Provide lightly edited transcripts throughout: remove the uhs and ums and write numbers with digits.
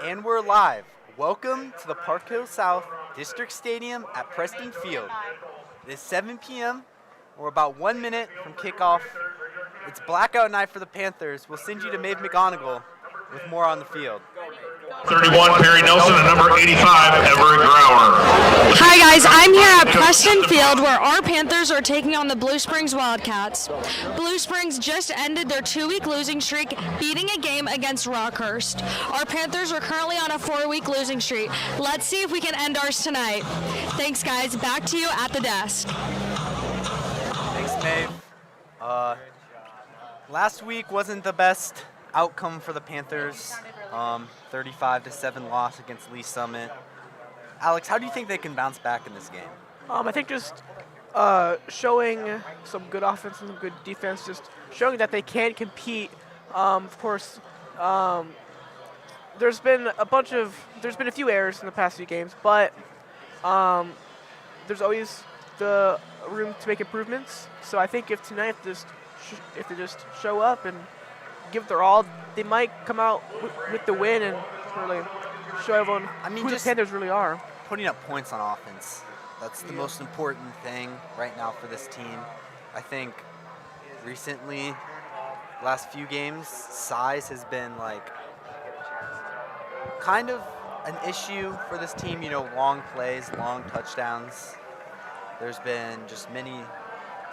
And we're live. Welcome to the Park Hill South District Stadium at Preston Field. It is 7 p.m. We're about 1 minute from kickoff. It's blackout night for the Panthers. We'll send you to Maeve McGonigal with more on the field. 31, Perry Nelson, and number 85, Everett Grauer. Hi guys, I'm here at Preston Field where our Panthers are taking on the Blue Springs Wildcats. Blue Springs just ended their 2-week losing streak, beating a game against Rockhurst. Our Panthers are currently on a 4-week losing streak. Let's see if we can end ours tonight. Thanks guys, back to you at the desk. Thanks, Maeve. Last week wasn't the best outcome for the Panthers. 35-7 loss against Lee Summit. Alex, how do you think they can bounce back in this game? I think just showing some good offense and some good defense, just showing that they can compete. Of course, there's been a few errors in the past few games, but there's always the room to make improvements. So I think if tonight, if they just show up and give their all, they might come out with the win and really show everyone who the Panthers really are. Putting up points on offense, that's the most important thing right now for this team. I think recently, last few games, size has been like kind of an issue for this team. You know, long plays, long touchdowns. There's been just many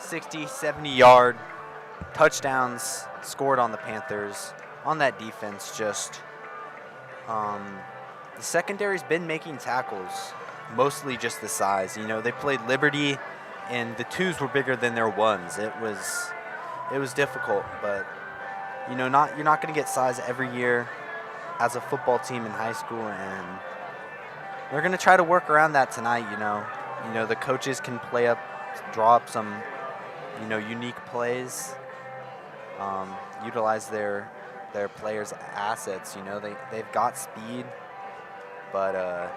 60, 70-yard touchdowns scored on the Panthers. On that defense, just the secondary's been making tackles, mostly just the size. You know, they played Liberty, and the twos were bigger than their ones. It was difficult, but you know, you're not going to get size every year as a football team in high school, and they're going to try to work around that tonight. You know, the coaches can draw up some, unique plays, utilize their players' assets. You know, they've got speed, but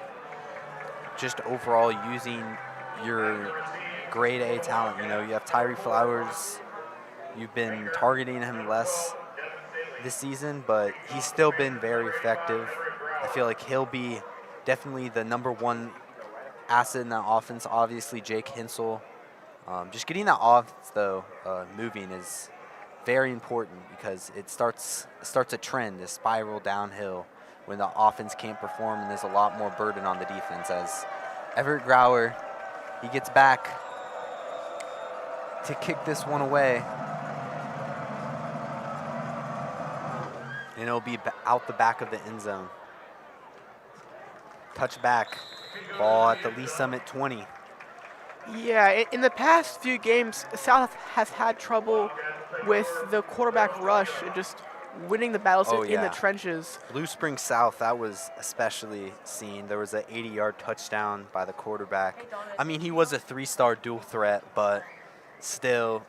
just overall using your grade A talent. You know, you have Tyree Flowers. You've been targeting him less this season, but he's still been very effective. I feel like he'll be definitely the number one asset in that offense. Obviously, Jake Hensel. Just getting that offense, though, moving is very important because it starts a trend, a spiral downhill when the offense can't perform, and there's a lot more burden on the defense. As Everett Grauer, he gets back to kick this one away, and it'll be out the back of the end zone. Touchback, ball at the Lee Summit 20. Yeah, in the past few games, South has had trouble with the quarterback rush and just winning the battles in the trenches. Blue Springs South, that was especially seen. There was an 80-yard touchdown by the quarterback. I mean, he was a 3-star dual threat, but still,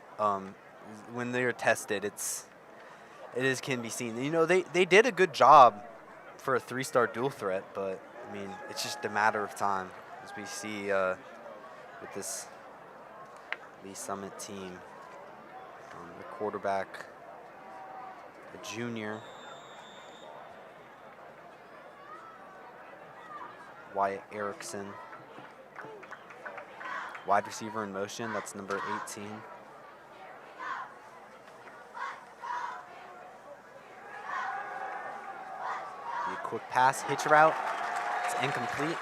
when they're tested, it can be seen. You know, they did a good job for a 3-star dual threat, but I mean, it's just a matter of time as we see with this Lee Summit team. The quarterback, the junior, Wyatt Erickson. Wide receiver in motion, that's number 18. The quick pass, hitch route, it's incomplete.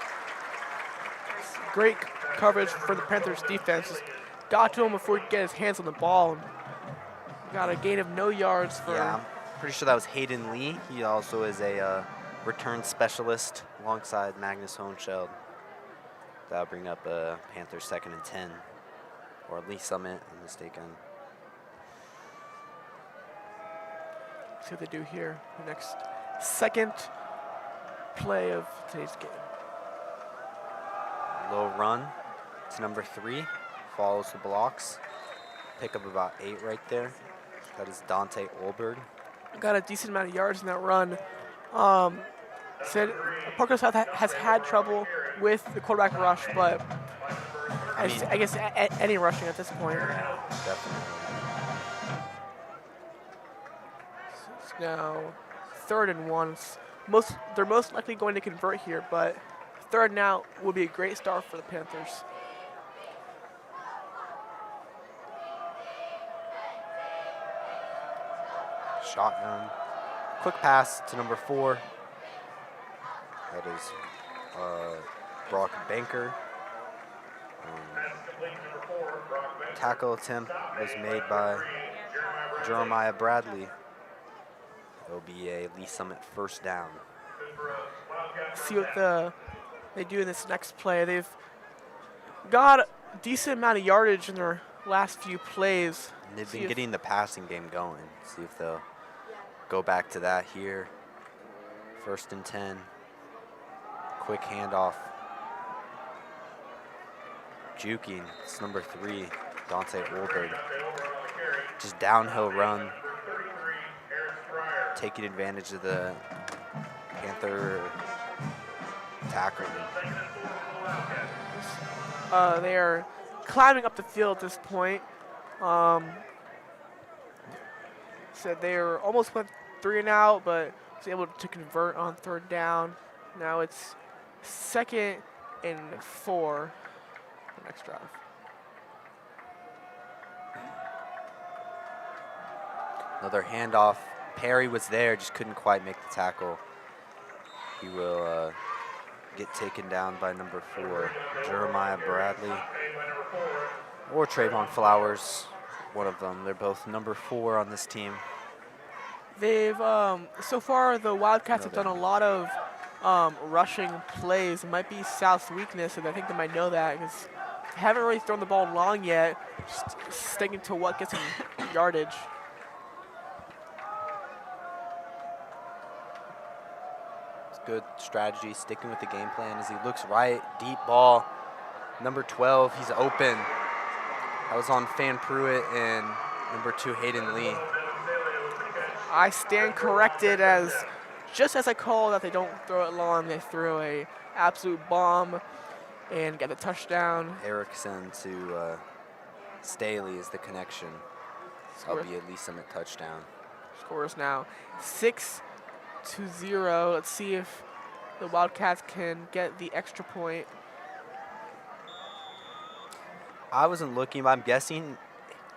Great coverage for the Panthers defense. Just got to him before he could get his hands on the ball. And got a gain of no yards for. Yeah, I'm pretty sure that was Hayden Lee. He also is a return specialist alongside Magnus Hohenscheld. That'll bring up Panthers 2nd and 10, or Lee Summit, I'm mistaken. See what they do here. The next second play of today's game. Low run to number 3, follows the blocks. Pick up about 8 right there. That is Dante Olberg. Got a decent amount of yards in that run. Said Park Hill South has had trouble with the quarterback rush, but I guess any rushing at this point. Definitely. So it's now 3rd and 1. they're most likely going to convert here, but third and out would be a great start for the Panthers. Shotgun. Quick pass to number 4. That is Brock Banker. Tackle attempt was made by Jeremiah Bradley. It'll be a Lee Summit first down. See what they do in this next play. They've got a decent amount of yardage in their last few plays. And they've been getting the passing game going. See if they'll go back to that here. 1st and 10. Quick handoff. Juking. It's number 3, Dante Olberg. Just downhill run. Taking advantage of the Panther tackle. They are climbing up the field at this point. So they almost went 3 and out, but was able to convert on 3rd down. Now it's 2nd and 4 for next drive. Another handoff. Perry was there, just couldn't quite make the tackle. He will get taken down by number 4, Jeremiah Bradley, or Trayvon Flowers, one of them. They're both number 4 on this team. They've, so far the Wildcats have done a lot of rushing plays. It might be South's weakness, and I think they might know that because they haven't really thrown the ball long yet, just sticking to what gets them yardage. Good strategy, sticking with the game plan as he looks right, deep ball, number 12, he's open. That was on Fan Pruitt and number 2, Hayden Lee. I stand corrected, as just as I call that they don't throw it long, they throw a absolute bomb and get the touchdown. Erickson to Staley is the connection. That'll be at least a touchdown. Scores now 6-0. Let's see if the Wildcats can get the extra point. I wasn't looking, but I'm guessing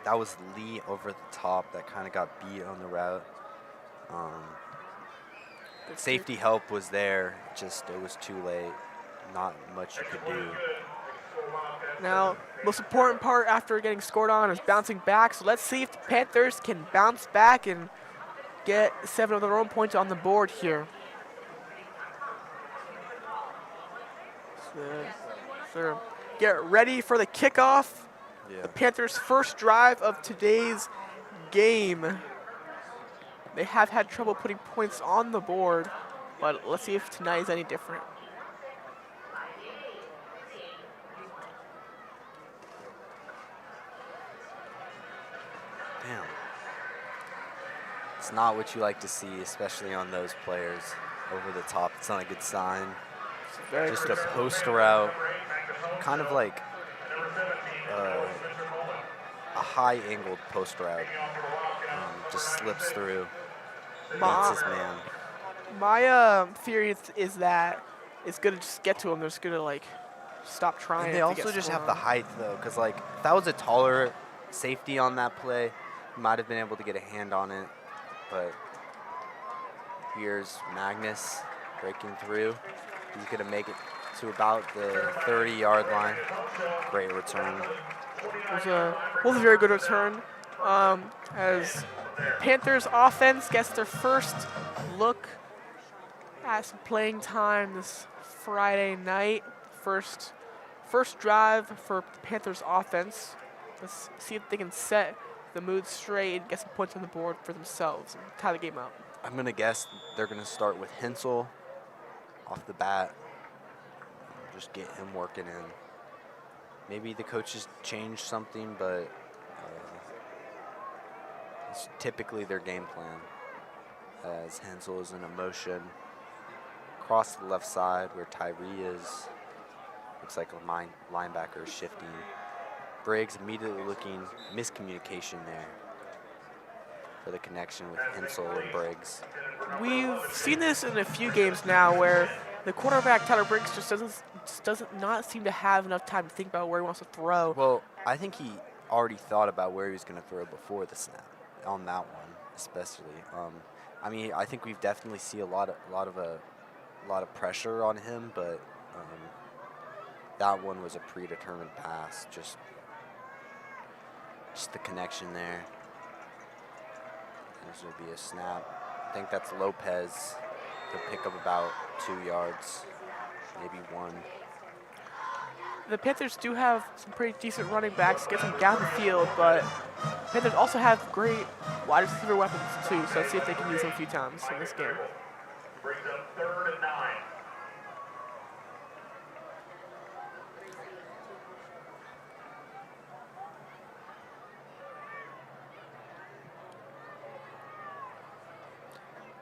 that was Lee over the top that kind of got beat on the route. Safety help was there, just it was too late. Not much you could do. Now, most important part after getting scored on is bouncing back. So let's see if the Panthers can bounce back and get 7 of their own points on the board here. So get ready for the kickoff. Yeah. The Panthers' first drive of today's game. They have had trouble putting points on the board, but let's see if tonight is any different. Damn. It's not what you like to see, especially on those players over the top. It's not a good sign. Just a post route, kind of like a high-angled post route. Just slips through, meets his man. My theory is that it's gonna just get to him. They're just gonna like stop trying. And they also just have the height though, because like if that was a taller safety on that play, might have been able to get a hand on it. But here's Magnus breaking through. He's gonna make it to about the 30-yard line. Great return. It was a very good return. As Panthers offense gets their first look at some playing time this Friday night. First drive for the Panthers offense. Let's see if they can set the mood straight and get some points on the board for themselves and tie the game out. I'm gonna guess they're gonna start with Hensel off the bat. Just get him working in. Maybe the coaches change something, but it's typically their game plan. As Hensel is in a motion across the left side where Tyree is. Looks like a linebacker is shifting. Briggs immediately looking, miscommunication there. for the connection with Hensel and Briggs. We've seen this in a few games now where the quarterback, Tyler Briggs, just doesn't not seem to have enough time to think about where he wants to throw. Well, I think he already thought about where he was going to throw before the snap on that one, especially. I mean, I think we've definitely see a lot of pressure on him, but that one was a predetermined pass. Just the connection there. This will be a snap. I think that's Lopez. He'll pick up about 2 yards, maybe 1. The Panthers do have some pretty decent running backs, get them down the field, but Panthers also have great wide receiver weapons too, so let's see if they can use them a few times in this game. Brings up 3rd and 9.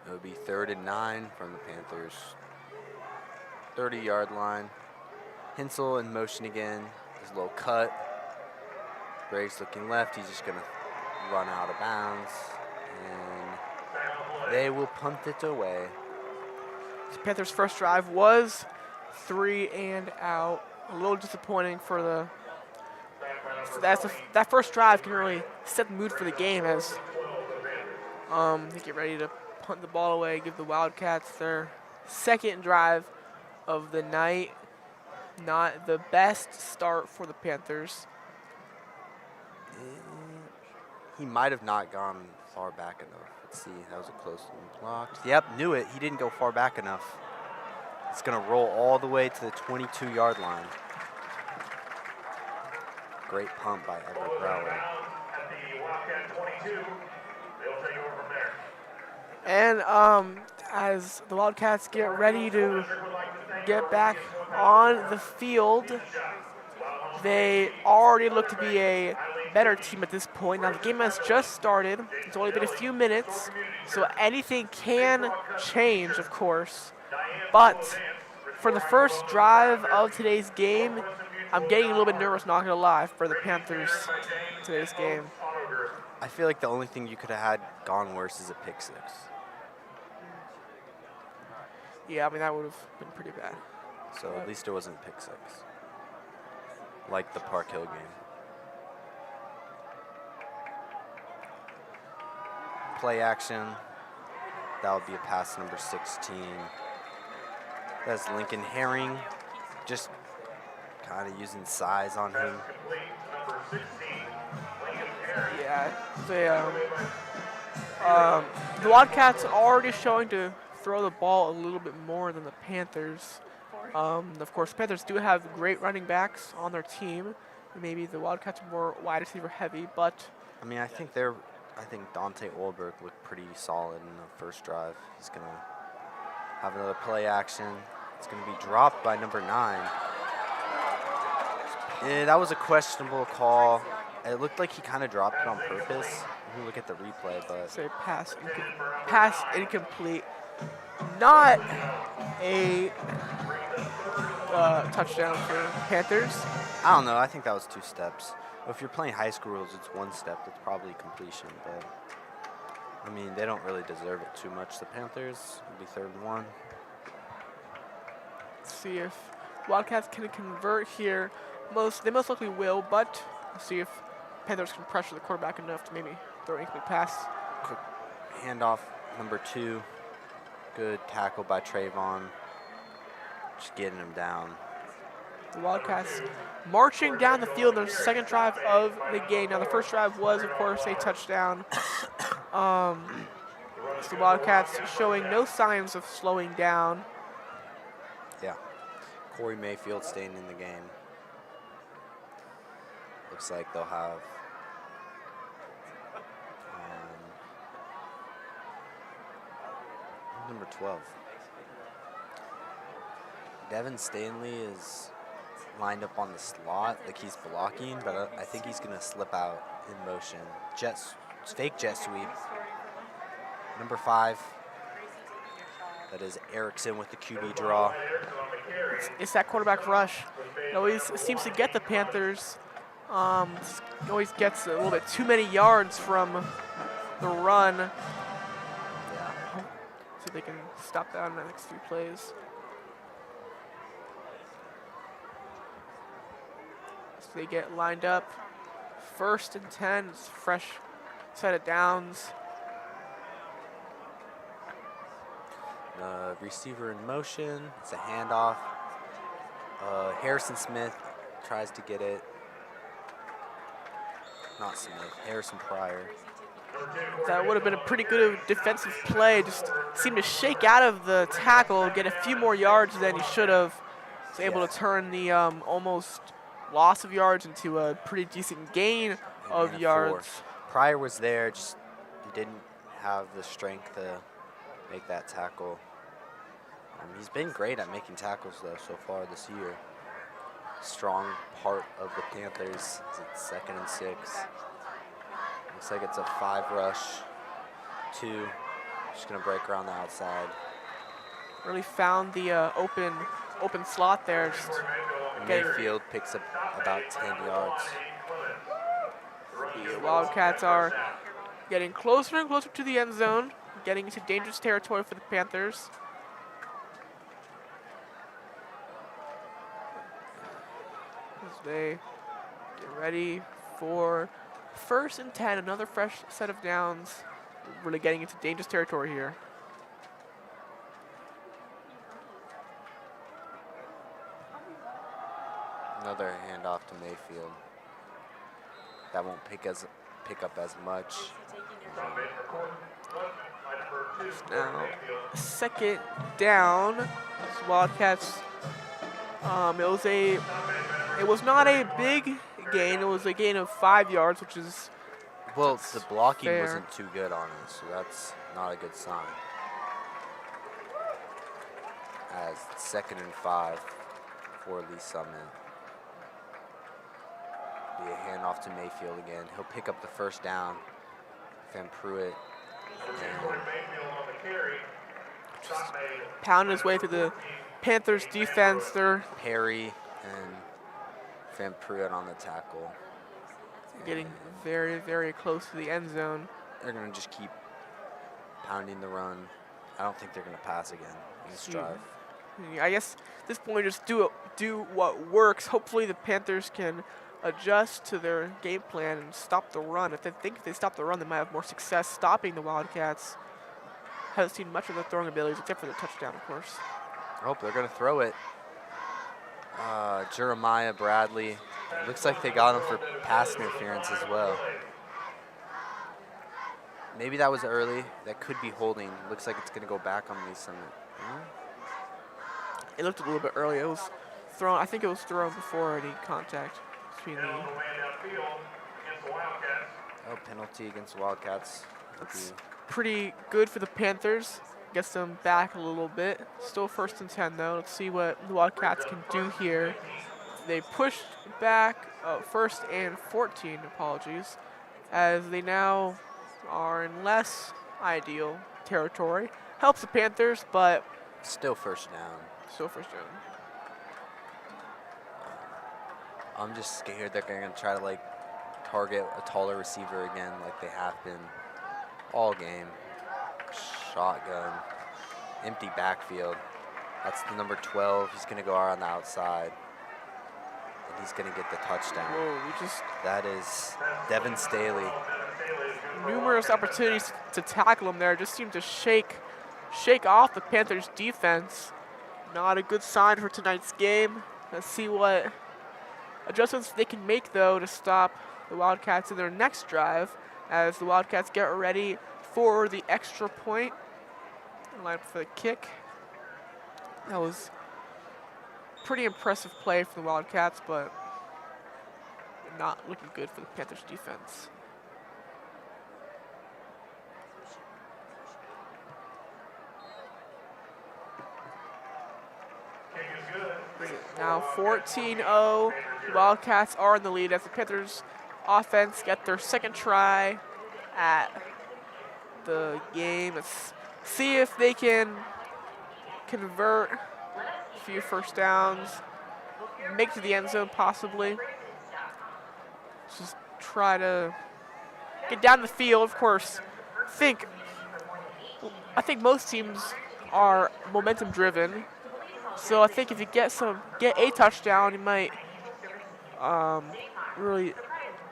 It would be 3rd and 9 from the Panthers. 30-yard line. Hensel in motion again. His little cut. Briggs looking left. He's just going to run out of bounds. And they will punt it away. The Panthers' first drive was 3 and out. A little disappointing for the. That first drive can really set the mood for the game as they get ready to punt the ball away, give the Wildcats their second drive of the night. Not the best start for the Panthers. He might have not gone far back enough. Let's see. That was a close one. Blocked. Yep, knew it. He didn't go far back enough. It's going to roll all the way to the 22-yard line. Great pump by Everett Brower. And as the Wildcats get ready to get back on the field, they already look to be a better team at this point. Now the game has just started. It's only been a few minutes, so anything can change, of course. But for the first drive of today's game, I'm getting a little bit nervous, not gonna lie, for the Panthers today's game. I feel like the only thing you could have had gone worse is a pick 6. Yeah, I mean, that would have been pretty bad. So at least it wasn't pick 6. Like the Park Hill game. Play action. That would be a pass number 16. That's Lincoln Herring. Just kind of using size on him. Yeah, the Wildcats are already showing to throw the ball a little bit more than the Panthers. Of course, Panthers do have great running backs on their team. Maybe the Wildcats are more wide receiver heavy, but I mean, I think Dante Olberg looked pretty solid in the first drive. He's going to have another play action. It's going to be dropped by number 9. That was a questionable call. It looked like he kind of dropped it on purpose. We'll look at the replay, but say pass incomplete. Not a touchdown for Panthers. I don't know. I think that was 2 steps. If you're playing high school rules, it's 1 step. That's probably completion, but I mean, they don't really deserve it too much. The Panthers will be 3rd and 1. Let's see if Wildcats can convert here. They most likely will, but let's see if Panthers can pressure the quarterback enough to maybe throw an incomplete pass. Quick handoff, number 2. Good tackle by Trayvon. Just getting him down. The Wildcats marching down the field in their second drive of the game. Now, the first drive was, of course, a touchdown. So the Wildcats showing no signs of slowing down. Yeah. Corey Mayfield staying in the game. Looks like they'll have number 12. Devin Stanley is lined up on the slot like he's blocking, but I think he's going to slip out in motion. Fake jet sweep. Number 5. That is Erickson with the QB draw. It's that quarterback rush. It always seems to get the Panthers. Always gets a little bit too many yards from the run. Yeah. See if they can stop that in the next few plays. So they get lined up. 1st and 10, it's a fresh set of downs. Receiver in motion. It's a handoff. Harrison Smith tries to get it. Not Smith, Harrison Pryor. That would have been a pretty good defensive play. Just seemed to shake out of the tackle, get a few more yards than he should have. Was able to turn the almost loss of yards into a pretty decent gain of yards. 4. Pryor was there, just he didn't have the strength to make that tackle. He's been great at making tackles though so far this year. Strong part of the Panthers. It's 2nd and 6. Looks like it's a 5 rush. 2. Just gonna break around the outside. Really found the open slot there. Just Mayfield picks up about 10 yards. The Wildcats are getting closer and closer to the end zone, getting into dangerous territory for the Panthers. As they get ready for 1st and 10, another fresh set of downs. Really getting into dangerous territory here. Another handoff to Mayfield. That won't pick up as much. Now, 2nd down. This Wildcats. It was not a big gain. It was a gain of 5 yards, which is well, the blocking fair. wasn't too good on it, so that's not a good sign. As 2nd and 5 for Lee Summit. Be a handoff to Mayfield again. He'll pick up the 1st down. Van Pruitt. Pounding his way through the Panthers defense. They're Perry and Van Pruitt on the tackle. getting very, very close to the end zone. They're going to just keep pounding the run. I don't think they're going to pass again in this drive. I guess at this point, just do what works. Hopefully, the Panthers can adjust to their game plan and stop the run. If they stop the run, they might have more success stopping the Wildcats. Haven't seen much of their throwing abilities except for the touchdown, of course. I hope they're going to throw it. Jeremiah Bradley. Looks like they got him for pass interference as well. Maybe that was early. That could be holding. Looks like it's going to go back on Lee Summit. It looked a little bit early. It was thrown. I think it was thrown before any contact between the. Oh, penalty against the Wildcats. That's pretty good for the Panthers. Gets them back a little bit. Still 1st and 10 though. Let's see what the Wildcats can do here. They pushed back 1st and 14, apologies, as they now are in less ideal territory. Helps the Panthers, but still 1st down. Still 1st down. I'm just scared they're going to try to target a taller receiver again like they have been all game. Shotgun. Empty backfield. That's the number 12. He's going to go out on the outside. And he's going to get the touchdown. Whoa, that is Devin Staley. Numerous opportunities to tackle him there. Just seemed to shake off the Panthers defense. Not a good sign for tonight's game. Let's see what adjustments they can make though to stop the Wildcats in their next drive as the Wildcats get ready for the extra point. Line up for the kick. That was pretty impressive play for the Wildcats, but not looking good for the Panthers defense. Now 14-0. The Wildcats are in the lead as the Panthers offense get their 2nd try at the game. Let's see if they can convert a few 1st downs, make it to the end zone possibly. Just try to get down the field. Of course, I think most teams are momentum driven. So I think if you get a touchdown, you might really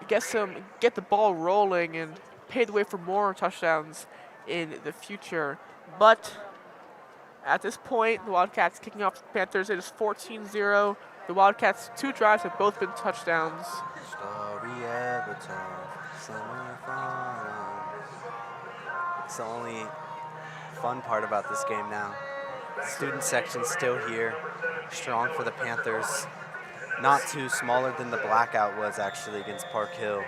get the ball rolling and pave the way for more touchdowns in the future. But at this point, the Wildcats kicking off the Panthers. It is 14-0. The Wildcats' 2 drives have both been touchdowns. Story ever told, somewhere far. It's the only fun part about this game now. Student section still here, strong for the Panthers. Not too smaller than the blackout was actually against Park Hill.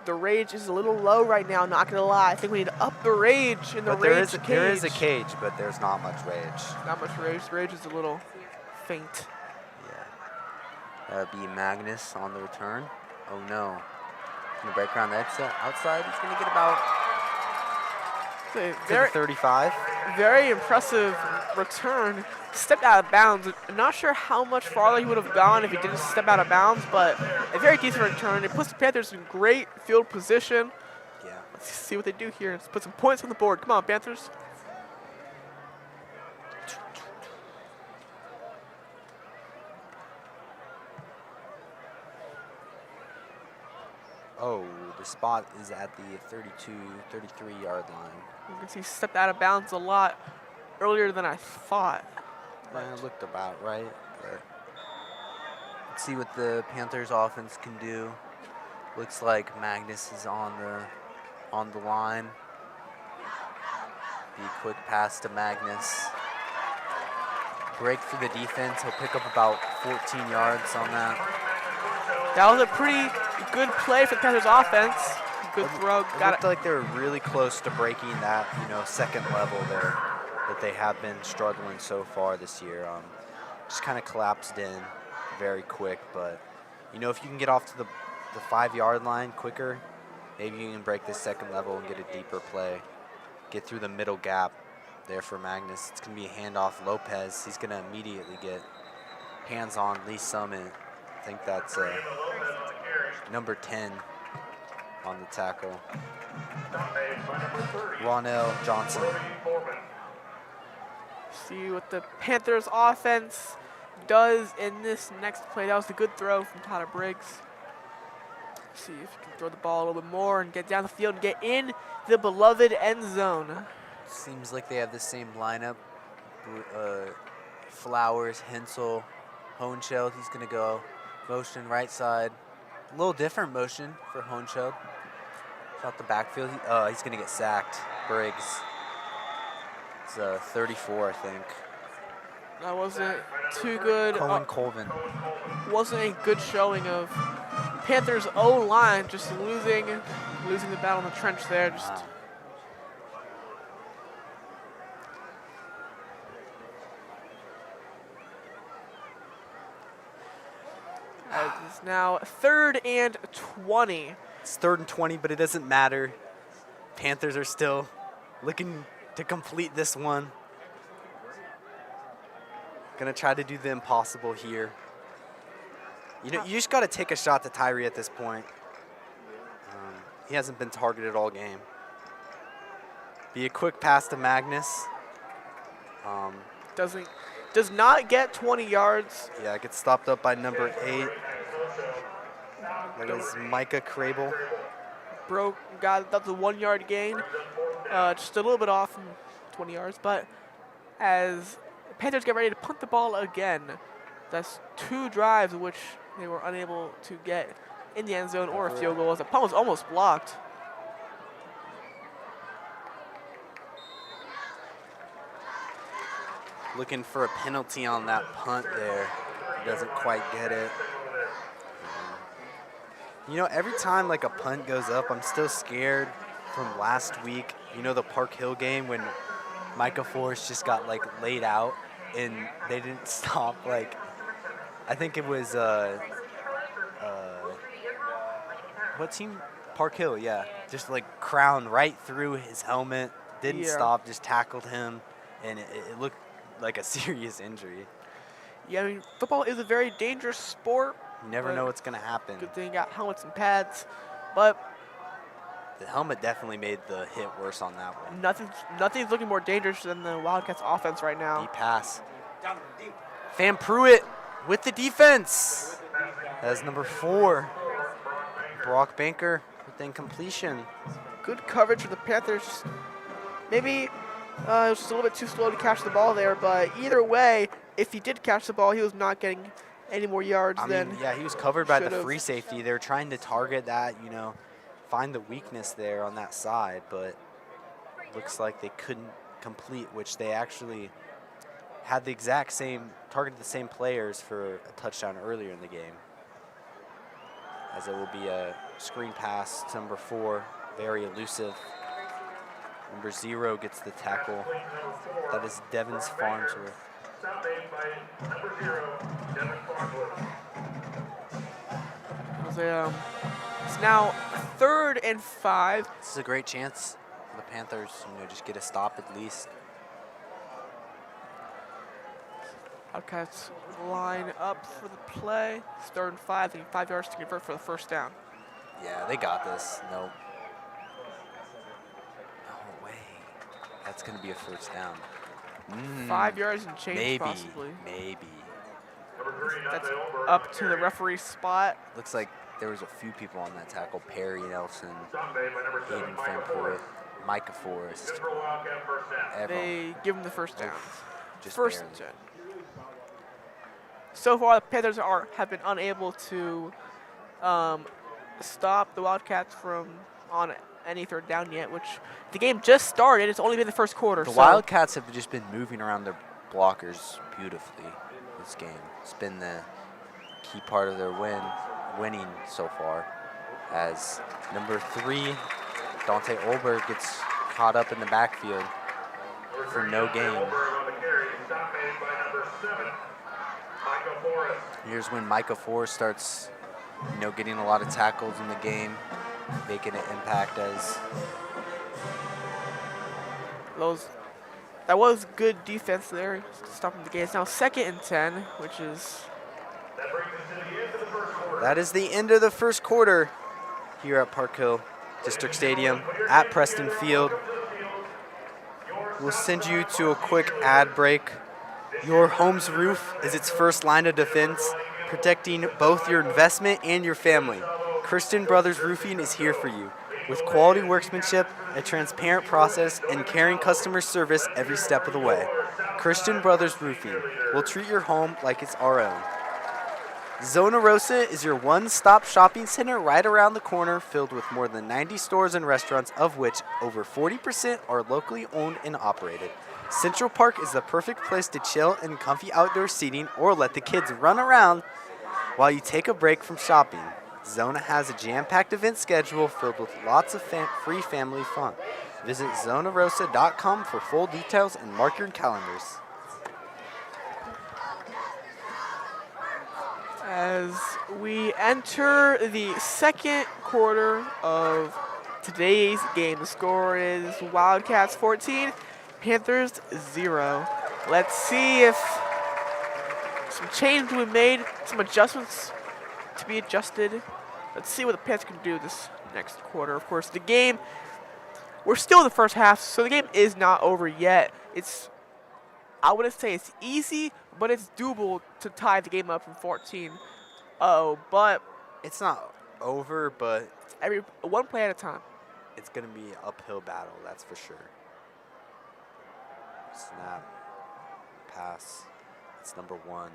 The rage is a little low right now, not gonna lie. I think we need to up the rage in the rage cage. There is a cage, but there's not much rage. Not much rage. Rage is a little faint. Yeah. That would be Magnus on the return. Oh no. Gonna break around the outside. He's gonna get about to the 35. Very impressive return. Stepped out of bounds. I'm not sure how much farther he would have gone if he didn't step out of bounds, but a very decent return. It puts the Panthers in great field position. Yeah. Let's see what they do here. Let's put some points on the board. Come on, Panthers. Oh, the spot is at the 32, 33-yard line. You can see he stepped out of bounds a lot earlier than I thought. It looked about right. But let's see what the Panthers offense can do. Looks like Magnus is on the line. The quick pass to Magnus. Break through the defense. He'll pick up about 14 yards on that. That was a pretty good play for the Panthers offense. Good throw. It looked like they were really close to breaking that, second level there that they have been struggling so far this year. Just kind of collapsed in very quick, but if you can get off to the 5-yard line quicker, maybe you can break this second level and get a deeper play. Get through the middle gap there for Magnus. It's going to be a handoff. Lopez, he's going to immediately get hands on Lee Summit. I think that's number 10 on the tackle. Ronell Johnson. See what the Panthers offense does in this next play. That was a good throw from Tyler Briggs. See if you can throw the ball a little bit more and get down the field and get in the beloved end zone. Seems like they have the same lineup. Flowers, Hensel, Hohenscheld. He's going to go motion right side. A little different motion for Hohenscheld. Out the backfield. He's going to get sacked. Briggs. It's 34, I think. That wasn't too good. Colvin. Wasn't a good showing of Panthers O-line, just losing the battle in the trench there. Just wow. It's now 3rd and 20. It's 3rd and 20, but it doesn't matter. Panthers are still looking to complete this one. Gonna try to do the impossible here. You just got to take a shot to Tyree at this point. He hasn't been targeted all game. Be a quick pass to Magnus. Does not get 20 yards. Yeah, gets stopped up by number 8. That is Micah Crable. That's a 1-yard gain. Just a little bit off from 20 yards, but as Panthers get ready to punt the ball again, that's 2 drives which they were unable to get in the end zone or a field goal. The punt was almost blocked. Looking for a penalty on that punt there. Doesn't quite get it. Every time like a punt goes up, I'm still scared from last week. The Park Hill game when Micah Forrest just got laid out and they didn't stop. I think it was what team? Park Hill, yeah. Just crowned right through his helmet. Didn't stop, just tackled him, and it looked like a serious injury. Yeah, football is a very dangerous sport. You never know what's going to happen. Good thing you got helmets and pads. But The helmet definitely made the hit worse on that one. Nothing's looking more dangerous than the Wildcats offense right now. Deep pass. Van Pruitt with the defense. That's number 4. Brock Banker with incompletion. Good coverage for the Panthers. Maybe it was just a little bit too slow to catch the ball there, but either way, if he did catch the ball, he was not getting any more yards than yeah, he was covered by the should've. free safety. They were trying to target that, find the weakness there on that side, but looks like they couldn't complete, which they actually had the exact same, targeted the same players for a touchdown earlier in the game. As it will be a screen pass to number 4, very elusive. Number 0 gets the tackle. That is Devins Farnsworth. It's now 3rd and 5. This is a great chance for the Panthers, just get a stop at least. Wildcats line up for the play. It's 3rd and 5. They need 5 yards to convert for the first down. Yeah, they got this. Nope. No way. That's going to be a first down. 5 yards and change, possibly. Maybe. That's up to the referee's spot. Looks like there was a few people on that tackle. Perry Nelson, Hayden Van Pruitt, Micah Forrest. They give him the first down. Just First barely. and 10. So far, the Panthers have been unable to stop the Wildcats from on any 3rd down yet, which the game just started. It's only been the first quarter. The so Wildcats have just been moving around their blockers beautifully this game. It's been the key part of their winning so far, as number 3, Dante Olberg, gets caught up in the backfield for no gain. Here's when Micah Forrest starts, getting a lot of tackles in the game, making an impact as that was good defense there, stopping the game. It's now 2nd and 10, which is that is the end of the first quarter here at Park Hill District Stadium at Preston Field. We'll send you to a quick ad break. Your home's roof is its first line of defense, protecting both your investment and your family. Christian Brothers Roofing is here for you. With quality workmanship, a transparent process, and caring customer service every step of the way. Christian Brothers Roofing will treat your home like it's our own. Zona Rosa is your one-stop shopping center right around the corner, filled with more than 90 stores and restaurants, of which over 40% are locally owned and operated. Central Park is the perfect place to chill in comfy outdoor seating or let the kids run around while you take a break from shopping. Zona has a jam-packed event schedule filled with lots of free family fun. Visit zonarosa.com for full details and mark your calendars. as we enter the 2nd quarter of today's game. The score is Wildcats 14, Panthers 0. Let's see if some changes we made, some adjustments to be adjusted. Let's see what the Panthers can do this next quarter. Of course, the game, we're still in the first half, so the game is not over yet. I wouldn't say it's easy, but it's doable to tie the game up from 14-0. But It's not over, but one play at a time. it's going to be an uphill battle, that's for sure. Snap, pass, it's number 1.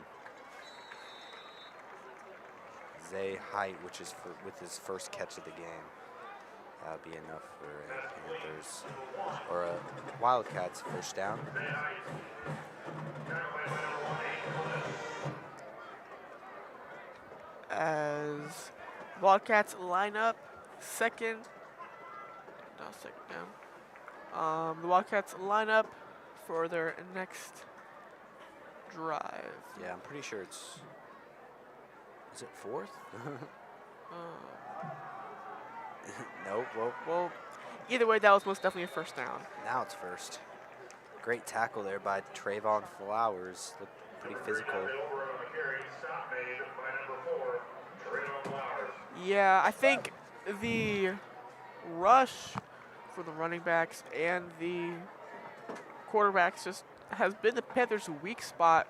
Zay Height, which is with his first catch of the game. That'll be enough for a Panthers or a Wildcats first down. As Wildcats line up, second down. The Wildcats line up for their next drive. Yeah, I'm pretty sure it's. Is it 4th? Nope. Well, either way, that was most definitely a first down. Now it's first. Great tackle there by Trayvon Flowers. Looked pretty physical. Yeah, I think the rush for the running backs and the quarterbacks just has been the Panthers' weak spot.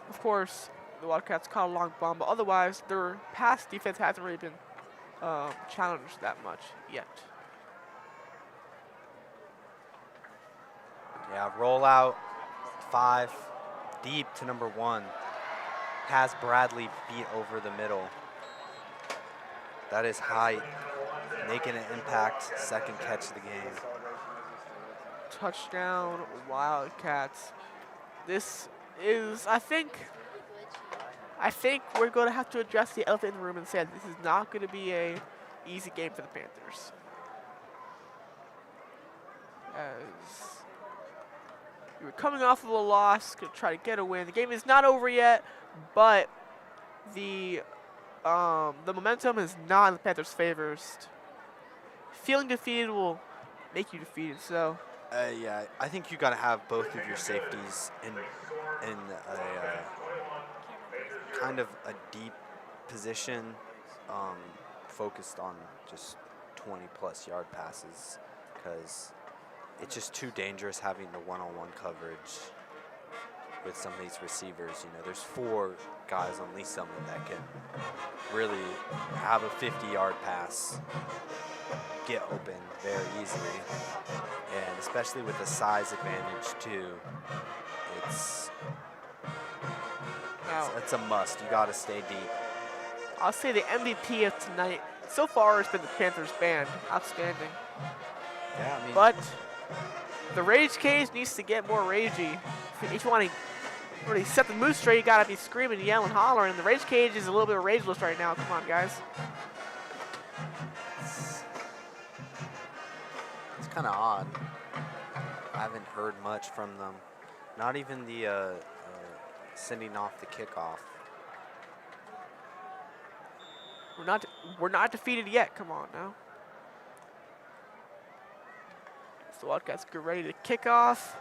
Of course, the Wildcats caught a long bomb, but otherwise their pass defense hasn't really been challenged that much yet. Yeah, roll out 5 deep to number 1. Has Bradley beat over the middle. That is height, making an impact, second catch of the game. Touchdown, Wildcats. This is, I think we're going to have to address the elephant in the room and say this is not going to be a easy game for the Panthers. As we were coming off of a loss, going to try to get a win. The game is not over yet, but the momentum is not in the Panthers' favors. Feeling defeated will make you defeated. So. Yeah, I think you got to have both of your safeties in a kind of a deep position, focused on just 20-plus yard passes, because it's just too dangerous having the one-on-one coverage with some of these receivers. You know, there's 4 guys on Lee Summit that can really have a 50-yard pass get open very easily, and especially with the size advantage too, it's a must. You got to stay deep. I'll say the MVP of tonight so far has been the Panthers band. Outstanding. Yeah, I mean, but the Rage Cage needs to get more ragey. If you want to really set the mood straight, you got to be screaming, yelling, hollering. The Rage Cage is a little bit rageless right now. Come on, guys. Kind of odd. I haven't heard much from them. Not even the sending off the kickoff. We're not defeated yet. Come on now. So the Wildcats get ready to kick off.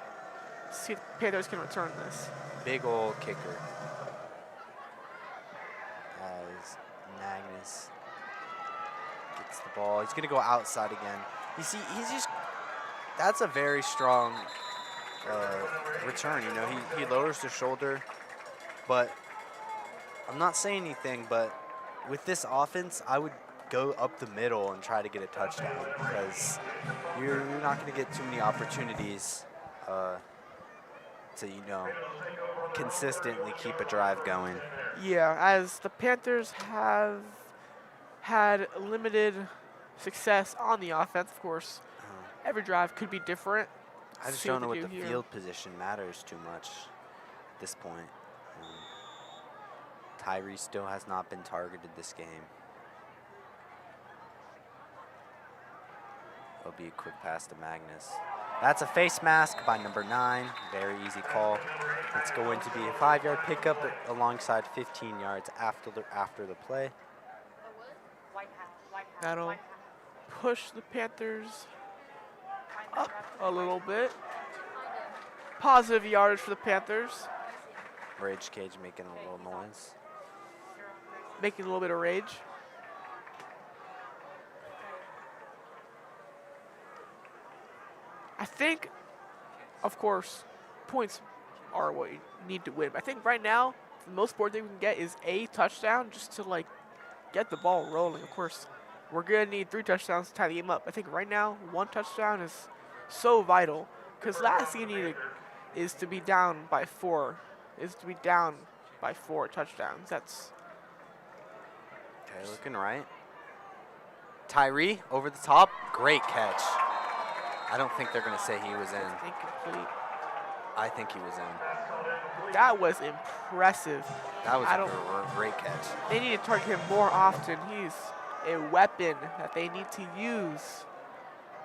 See if the Panthers can return this. Big old kicker. As Magnus gets the ball, he's gonna go outside again. You see, that's a very strong return. You know, he lowers the shoulder, but I'm not saying anything, but with this offense, I would go up the middle and try to get a touchdown, because you're not going to get too many opportunities to, you know, consistently keep a drive going. Yeah, as the Panthers have had limited success on the offense, of course. Every drive could be different. I just don't know what the field position matters too much at this point. Tyree still has not been targeted this game. It'll be a quick pass to Magnus. That's a face mask by number 9. Very easy call. It's going to be a 5-yard pickup alongside 15 yards after the play. That'll push the Panthers up a little bit. Positive yardage for the Panthers. Rage Cage making a little noise. Making a little bit of rage. I think, of course, points are what you need to win. I think right now, the most important thing we can get is a touchdown just to, like, get the ball rolling. Of course, we're going to need 3 touchdowns to tie the game up. I think right now, 1 touchdown is so vital, because last thing you need is to be down by 4. Touchdowns. That's okay. Looking right. Tyree over the top. Great catch. I don't think they're going to say he was in. incomplete. I think he was in. That was impressive. That was a great catch. They need to target him more often. He's a weapon that they need to use.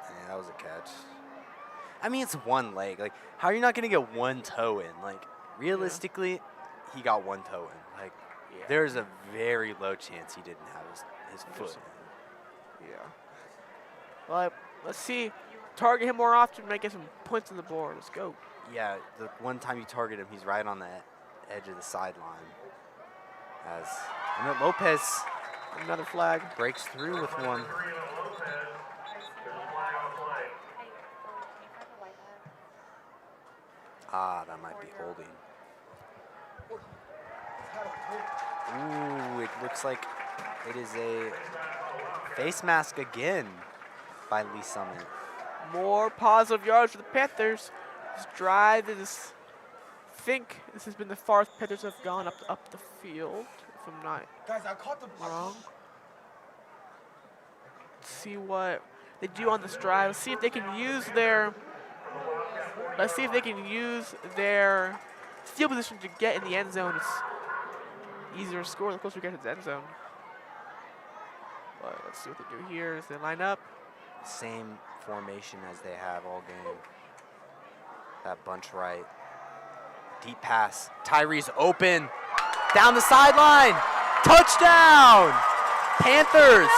Yeah, that was a catch. I mean, it's one leg. Like, how are you not going to get 1 toe in? Like, realistically, he got 1 toe in. Like, there's a very low chance he didn't have his foot in. Yeah. Well, let's see. Target him more often, make get some points on the board. Let's go. Yeah, the one time you target him, he's right on the edge of the sideline. As Lopez Another flag. breaks through with one. Ah, that might be holding. Ooh, it looks like it is a face mask again by Lee Summit. More positive yards for the Panthers. This drive is, I think this has been the farthest Panthers have gone up the field, if I'm not wrong. Let's see what they do on this drive. Let's see if they can use their field position to get in the end zone. It's easier to score the closer we get to the end zone. But let's see what they do here as they line up. Same formation as they have all game. That bunch right. Deep pass. Tyree's open. Down the sideline. Touchdown! Panthers.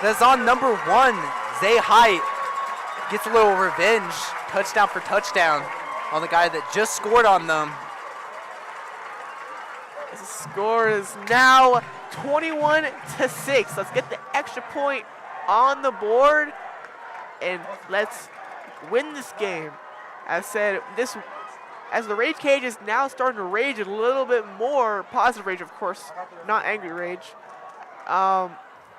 That's on number 1. Zay Height gets a little revenge. Touchdown for touchdown on the guy that just scored on them. The score is now 21-6. Let's get the extra point on the board and let's win this game. As said, as the rage cage is now starting to rage a little bit more, positive rage, of course, not angry rage.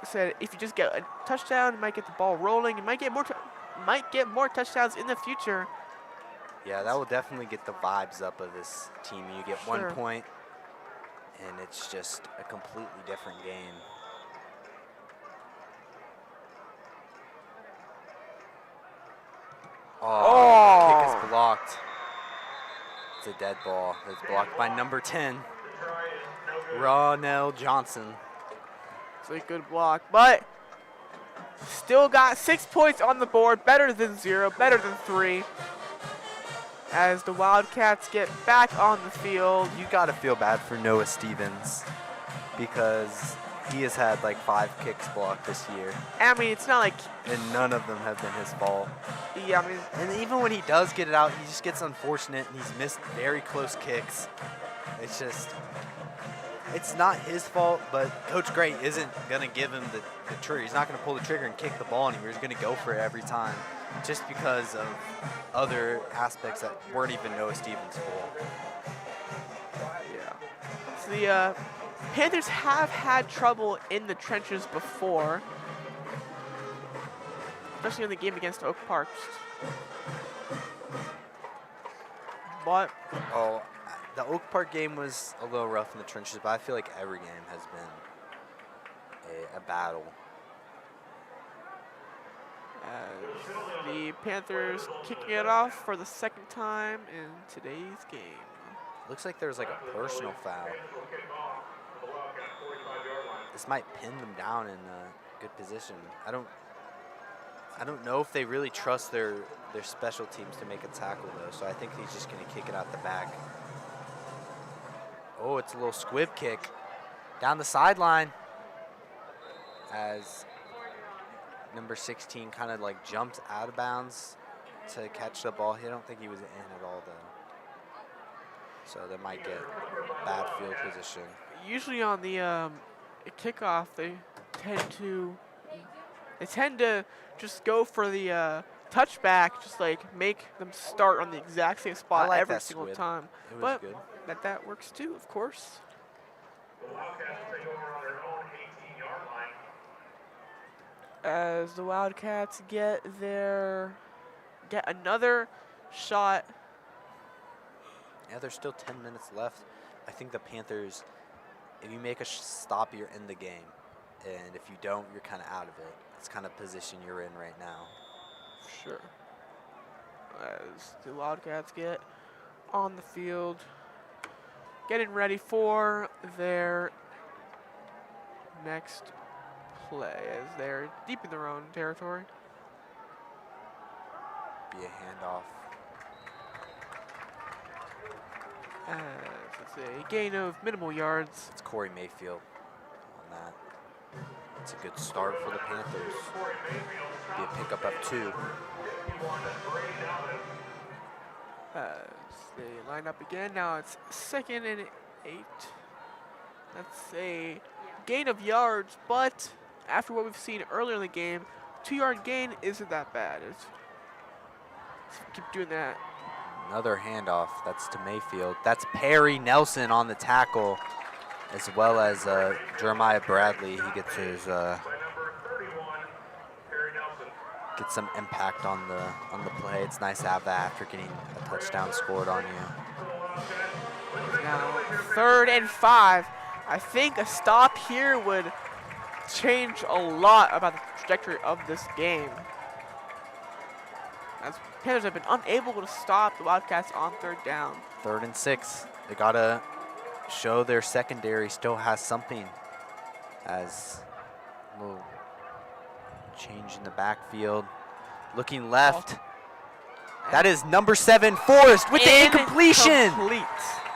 Said if you just get a touchdown, you might get the ball rolling. You might get more touchdowns in the future. Yeah, that will definitely get the vibes up of this team. You get 1 point, and it's just a completely different game. Oh, the kick is blocked. It's a dead ball. It's blocked by number 10, Ronell Johnson. It's a good block, but still got 6 points on the board. Better than 0, better than 3. As the Wildcats get back on the field. You got to feel bad for Noah Stevens because he has had like 5 kicks blocked this year. I mean, it's not like... And none of them have been his fault. Yeah, I mean... And even when he does get it out, he just gets unfortunate and he's missed very close kicks. It's just... It's not his fault, but Coach Gray isn't going to give him the trigger. He's not going to pull the trigger and kick the ball anywhere. He's going to go for it every time just because of other aspects that weren't even Noah Stevens' fault. Yeah. So the Panthers have had trouble in the trenches before, especially in the game against Oak Park. But the Oak Park game was a little rough in the trenches, but I feel like every game has been a battle. The Panthers kicking it off for the second time in today's game. Looks like there's like a personal foul. This might pin them down in a good position. I don't know if they really trust their special teams to make a tackle though, so I think he's just going to kick it out the back. Oh, it's a little squib kick down the sideline as number 16 kind of like jumped out of bounds to catch the ball. I don't think he was in at all though. So they might get bad field position. Usually on the kickoff, they tend to just go for the touchback, just like make them start on the exact same spot like every that single squib. time. It was But good. that works too, of course. As the Wildcats get another shot. Yeah, there's still 10 minutes left. I think the Panthers, if you make a stop, you're in the game. And if you don't, you're kind of out of it. It's kind of position you're in right now. Sure. As the Wildcats get on the field, getting ready for their next play as they're deep in their own territory. Be a handoff. As it's a gain of minimal yards. It's Corey Mayfield on that. It's a good start for the Panthers. Be a pickup of 2. As they line up again, now it's 2nd and 8. That's a gain of yards, but after what we've seen earlier in the game, 2-yard gain isn't that bad. Keep doing that. Another handoff. That's to Mayfield. That's Perry Nelson on the tackle, as well as Jeremiah Bradley. He gets his gets some impact on the play. It's nice to have that after getting a touchdown scored on you. Now 3rd and 5. I think a stop here would change a lot about the trajectory of this game, as Panthers have been unable to stop the Wildcats on 3rd down. 3rd and 6. They gotta show their secondary still has something, as a little change in the backfield. Looking left. That is number 7, Forrest, with the incompletion. Incomplete.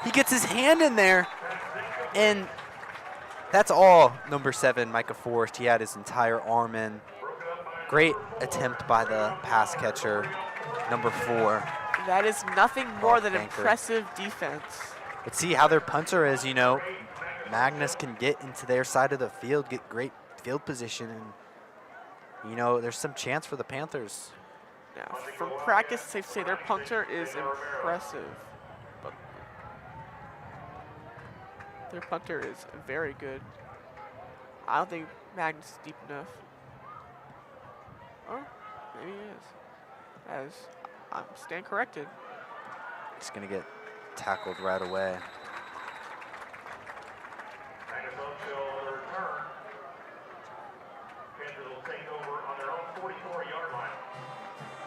He gets his hand in there, and that's all number 7, Micah Forrest. He had his entire arm in. Great attempt by the pass catcher, number 4. That is nothing more than Banker. impressive defense. Let's see how their punter is. You know, Magnus can get into their side of the field, get great field position, and, you know, there's some chance for the Panthers. Now, from practice, it's safe to say their punter is impressive. But their punter is very good. I don't think Magnus is deep enough. Or maybe he is. As I'm stand corrected. He's going to get tackled right away.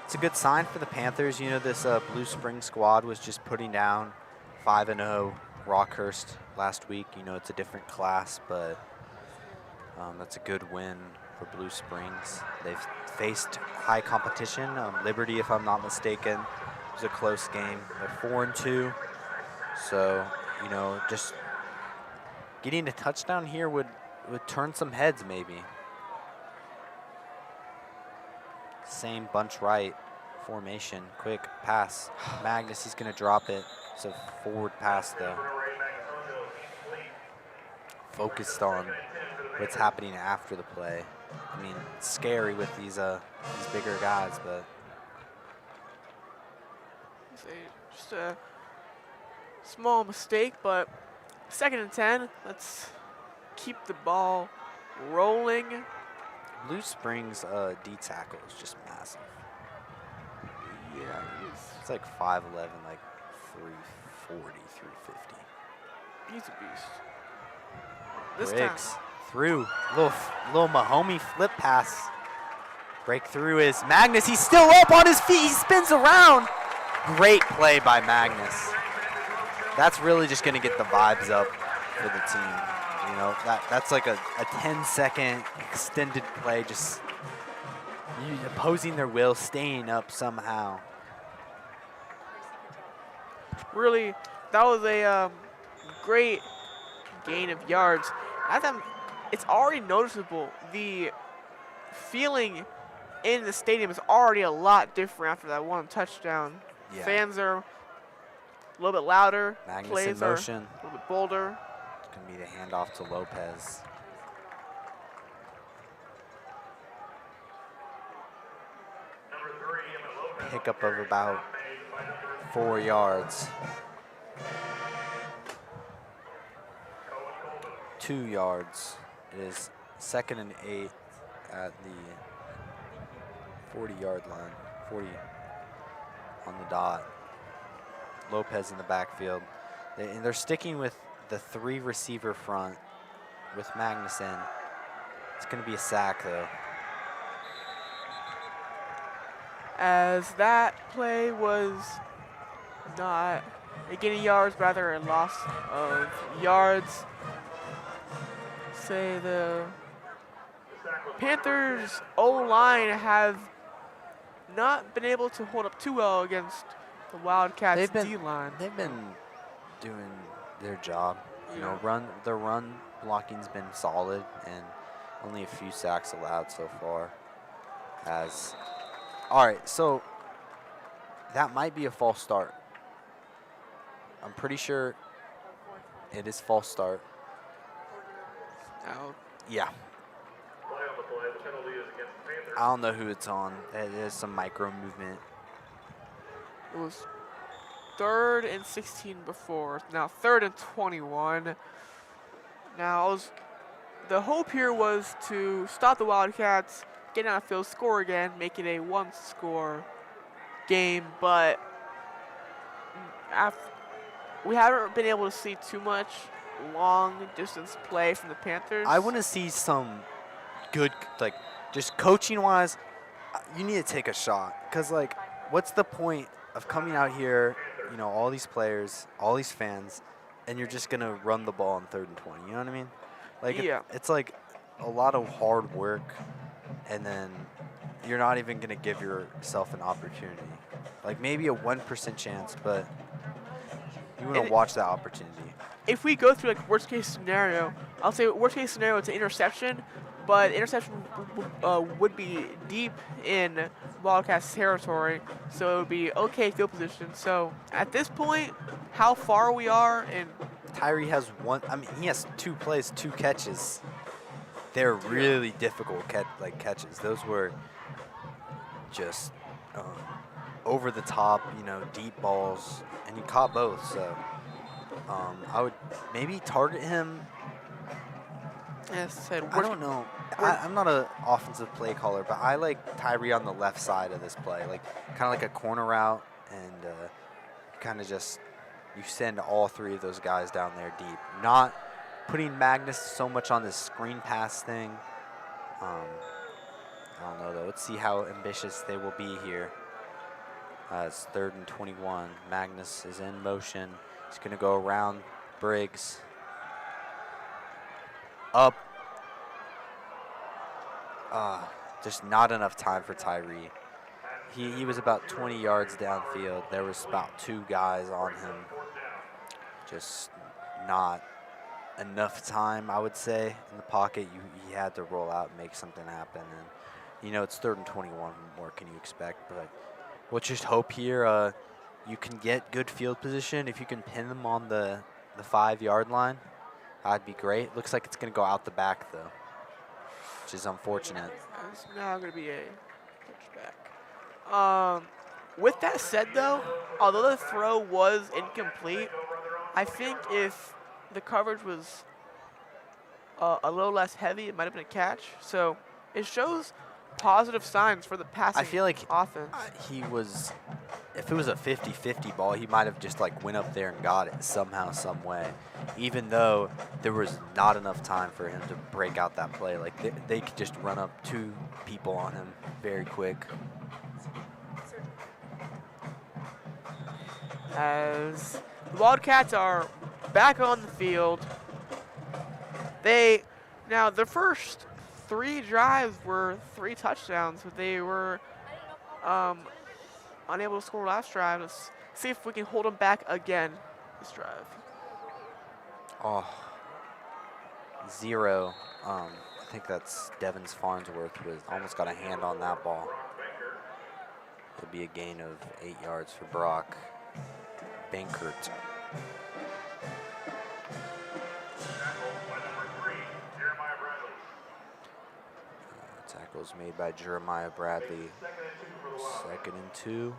It's a good sign for the Panthers. You know, this Blue Spring squad was just putting down 5-0 Rockhurst last week. You know, it's a different class, but that's a good win for Blue Springs. They've faced high competition. Liberty, if I'm not mistaken, was a close game. They're 4-2. So, you know, just getting a touchdown here would turn some heads maybe. Same bunch right formation. Quick pass. Magnus, he's going to drop it. It's a forward pass, though. Focused on what's happening after the play. I mean, it's scary with these bigger guys, but Just a small mistake, but 2nd and 10. Let's keep the ball rolling. Blue Springs D tackle is just massive. Yeah, It's like 5'11", like 340, 350. he's a beast. This Briggs time. through, little Mahomey flip pass. Breakthrough is Magnus. He's still up on his feet. He spins around. Great play by Magnus. That's really just going to get the vibes up for the team. You know, that's like a 10-second extended play, just opposing their will, staying up somehow. Really, that was a great gain of yards. I think it's already noticeable. The feeling in the stadium is already a lot different after that one touchdown. Yeah. Fans are a little bit louder. Magnus Plays in are motion. a little bit bolder. It's going to be the handoff to Lopez. Pickup of about 4 yards. 2 yards. It is 2nd and 8 at the 40-yard line. 40 on the dot. Lopez in the backfield. They're sticking with the 3 receiver front with Magnus in. It's going to be a sack, though. As that play was not a gain of yards, rather a loss of yards. Say the Panthers O-line have not been able to hold up too well against the Wildcats D-line. They've been doing their job. You know, their run blocking's been solid, and only a few sacks allowed so far. All right, so that might be a false start. I'm pretty sure it is false start. Now, Yeah. I don't know who it's on. It is some micro movement. it was 3rd and 16 before. Now 3rd and 21. Now the hope here was to stop the Wildcats, get on the field, score again, make it a 1-score game. But we haven't been able to see too much long distance play from the Panthers. I want to see some good, like, just coaching wise. You need to take a shot, because like, what's the point of coming out here, you know, all these players, all these fans, and you're just gonna run the ball on 3rd and 20? You know what I mean? Like, Yeah. it's like a lot of hard work, and then you're not even gonna give yourself an opportunity. Like maybe a 1% chance, but you want to watch that opportunity. If we go through like worst case scenario, I'll say worst case scenario it's an interception, but interception would be deep in Wildcats territory, so it would be okay field position. So at this point, how far we are, and Tyree has one. I mean, he has 2 plays, 2 catches. They're really difficult catches. Those were just over the top, you know, deep balls, and he caught both. So I would maybe target him. as I said, I don't know. I'm not an offensive play caller, but I like Tyree on the left side of this play, like kind of like a corner route, and kind of just you send all 3 of those guys down there deep. Not putting Magnus so much on this screen pass thing. I don't know though. Let's see how ambitious they will be here. It's 3rd and 21. Magnus is in motion. He's going to go around Briggs. Up. Just not enough time for Tyree. He was about 20 yards downfield. There was about 2 guys on him. Just not enough time, I would say, in the pocket. He had to roll out and make something happen. And, you know, it's 3rd and 21. What more can you expect? But we'll just hope here you can get good field position. If you can pin them on the 5-yard line, that'd be great. Looks like it's going to go out the back, though, which is unfortunate. It's now going to be a touchback. With that said, though, although the throw was incomplete, I think if the coverage was a little less heavy, it might have been a catch. So it shows positive signs for the passing I feel like offense. he was, if it was a 50-50 ball, he might have just like went up there and got it somehow, some way, even though there was not enough time for him to break out that play. Like they could just run up 2 people on him very quick. As the Wildcats are back on the field, now their first 3 drives were 3 touchdowns, but they were unable to score last drive. Let's see if we can hold them back again this drive. Oh, 0. I think that's Devins Farnsworth with almost got a hand on that ball. It'll be a gain of 8 yards for Brock Bankert. Tackles made by Jeremiah Bradley. 2nd and 2.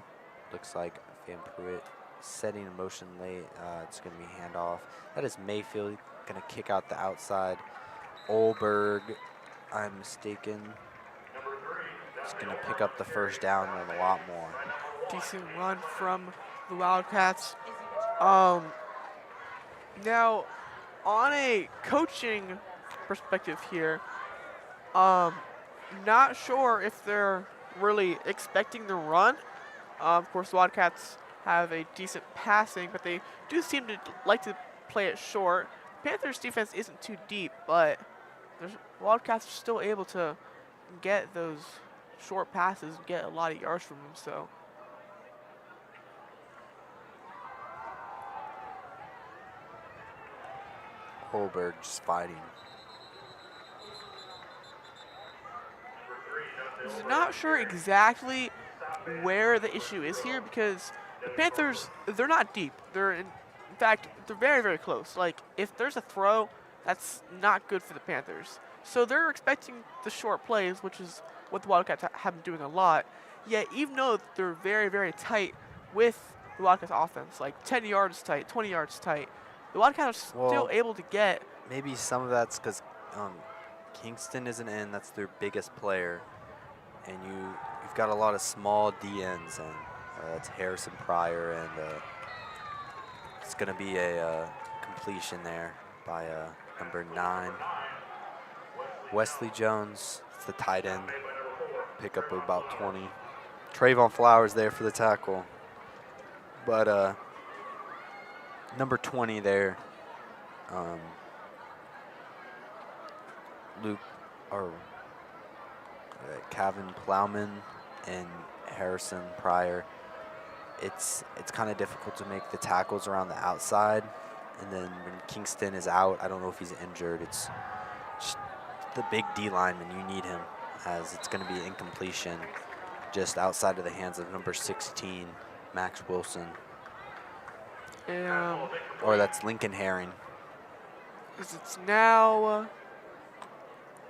Looks like Van Pruitt setting in motion late. It's going to be handoff. That is Mayfield going to kick out the outside. Olberg, I'm mistaken, is going to pick up the first down and a lot more. Decent run from the Wildcats. Now, on a coaching perspective here, not sure if they're really expecting the run. Of course, the Wildcats have a decent passing, but they do seem to like to play it short. Panthers' defense isn't too deep, but the Wildcats are still able to get those short passes and get a lot of yards from them. So Holberg just fighting. not sure exactly where the issue is here, because the Panthers, they're not deep. They're in fact, they're very, very close. Like, if there's a throw, that's not good for the Panthers. So they're expecting the short plays, which is what the Wildcats have been doing a lot. Yet, even though they're very, very tight with the Wildcats offense, like 10 yards tight, 20 yards tight. The Wildcats are still able to get. Maybe some of that's because Kingston isn't in. That's their biggest player. And you've got a lot of small DNs, and it's Harrison Pryor, and it's going to be a completion there by number 9. Wesley Jones, it's the tight end, pick up about 20. Trayvon Flowers there for the tackle. But number 20 there, Kevin Plowman and Harrison Pryor. It's kind of difficult to make the tackles around the outside, and then when Kingston is out, I don't know if he's injured. It's just the big D lineman. You need him, as it's going to be incompletion just outside of the hands of number 16, Max Wilson. Or that's Lincoln Herring. It's now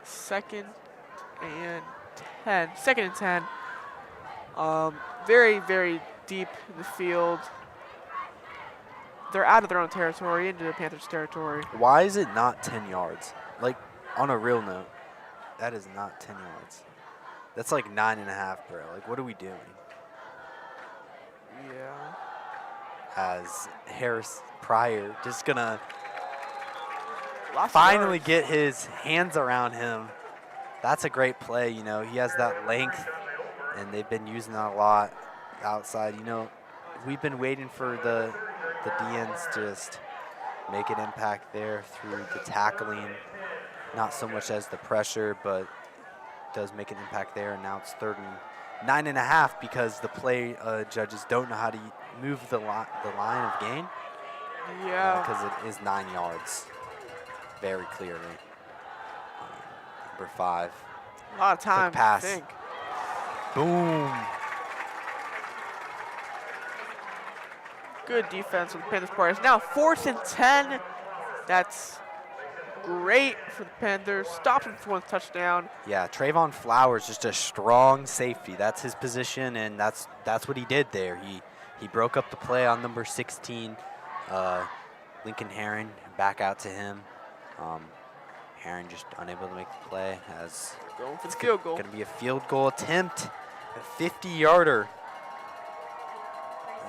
second and 10. Second and 10. Very, very deep in the field. They're out of their own territory, into the Panthers' territory. Why is it not 10 yards? Like, on a real note, that is not 10 yards. That's like 9.5, bro. Like, what are we doing? Yeah. As Harris Pryor just gonna finally get his hands around him. That's a great play, you know. He has that length, and they've been using that a lot outside. You know, we've been waiting for the DNs to just make an impact there through the tackling, not so much as the pressure, but does make an impact there. And now it's 3rd and 9.5 because the play judges don't know how to move the line of gain. Yeah. Because it is 9 yards, very clearly. Number 5. A lot of time. Quick pass. I think. Boom. Good defense with the Panthers players. Now 4th and 10. That's great for the Panthers. Stopped him for 1 touchdown. Yeah, Trayvon Flowers, just a strong safety. That's his position, and that's what he did there. He broke up the play on number 16, Lincoln Herring, back out to him. Herring just unable to make the play, as Going for the field goal. Going to be a field goal attempt, a 50-yarder.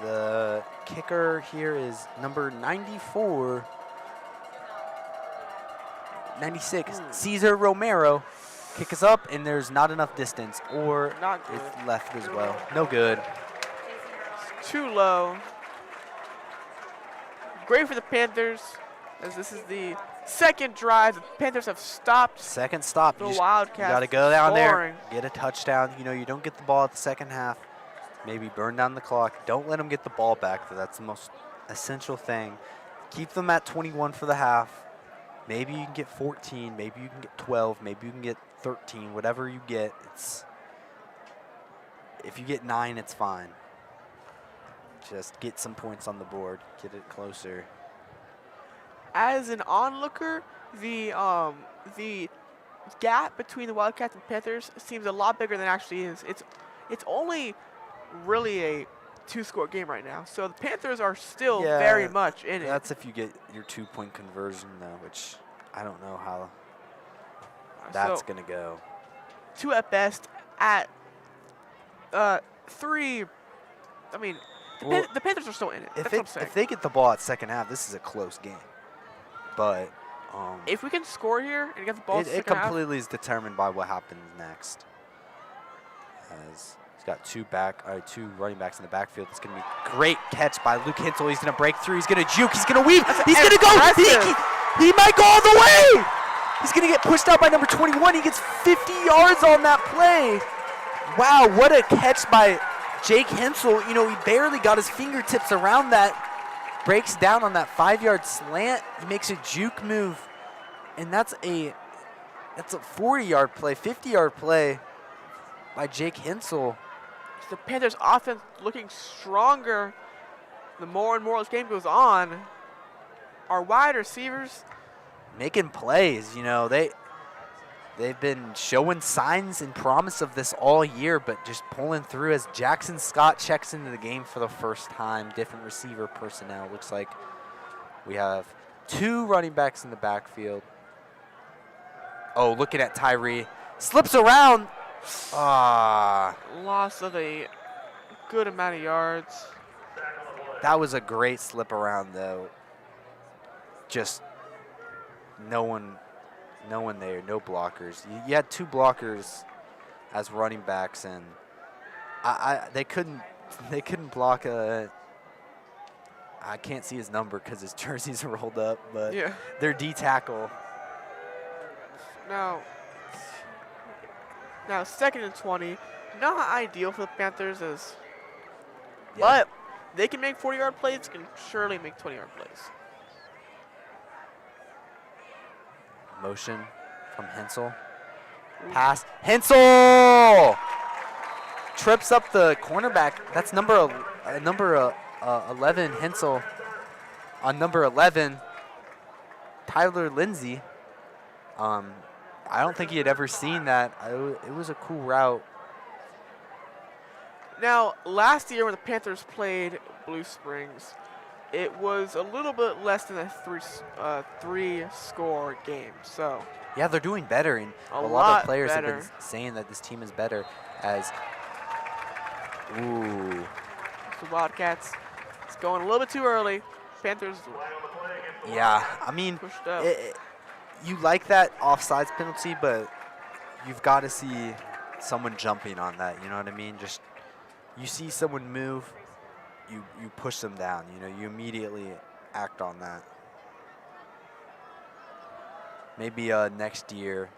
The kicker here is number 96, Cesar Romero. Kick us up, and there's not enough distance, or Not good. it's left as well. No good. It's too low. Great for the Panthers, as this is the second drive. The Panthers have stopped Second stop. the You Wildcats. got to go down scoring. there, get a touchdown. You know, you don't get the ball at the second half. Maybe burn down the clock. Don't let them get the ball back. That's the most essential thing. Keep them at 21 for the half. Maybe you can get 14. Maybe you can get 12. Maybe you can get 13. Whatever you get, if you get 9, it's fine. Just get some points on the board. Get it closer. As an onlooker, the gap between the Wildcats and Panthers seems a lot bigger than it actually is. It's only really a 2-score game right now, so the Panthers are still very much in it. That's if you get your 2-point conversion, though, which I don't know how that's going to go. 2 at best. At 3, I mean, the Panthers are still in it. That's what I'm saying. If they get the ball at second half, this is a close game. But if we can score here and get the ball, it completely is determined by what happens next. As he's got 2 running backs in the backfield. It's going to be a great catch by Luke Hinsel. He's going to break through. He's going to juke. He's going to weave. He's going to go. He might go all the way. He's going to get pushed out by number 21. He gets 50 yards on that play. Wow, what a catch by Jake Hinsel. You know, he barely got his fingertips around that. Breaks down on that 5-yard slant. He makes a juke move. And that's a 40-yard play, 50-yard play by Jake Hinsel. The Panthers' offense looking stronger the more and more this game goes on. Our wide receivers making plays, you know, they they've been showing signs and promise of this all year, but just pulling through as Jackson Scott checks into the game for the first time. Different receiver personnel. Looks like we have 2 running backs in the backfield. Oh, looking at Tyree. Slips around. Loss of a good amount of yards. That was a great slip around, though. Just no one there, no blockers. You had 2 blockers as running backs, and they couldn't block a. I can't see his number because his jersey's rolled up, but Yeah. their D tackle. Now 2nd and 20. Not ideal for the Panthers, but they can make 40-yard plays. Can surely make 20-yard plays. Motion from Hensel. Pass. Hensel trips up the cornerback. That's number 11, Hensel. On number 11, Tyler Lindsay. I don't think he had ever seen that. It was a cool route. Now, last year when the Panthers played Blue Springs, it was a little bit less than a three-score game. So Yeah, they're doing better, and a lot lot of players better. have been saying that this team is better. As ooh, the Wildcats, it's going a little bit too early. Panthers yeah. I mean, pushed up. you like that offsides penalty, but you've got to see someone jumping on that. You know what I mean? Just you see someone move, you push them down. You know, you immediately act on that. Maybe next year,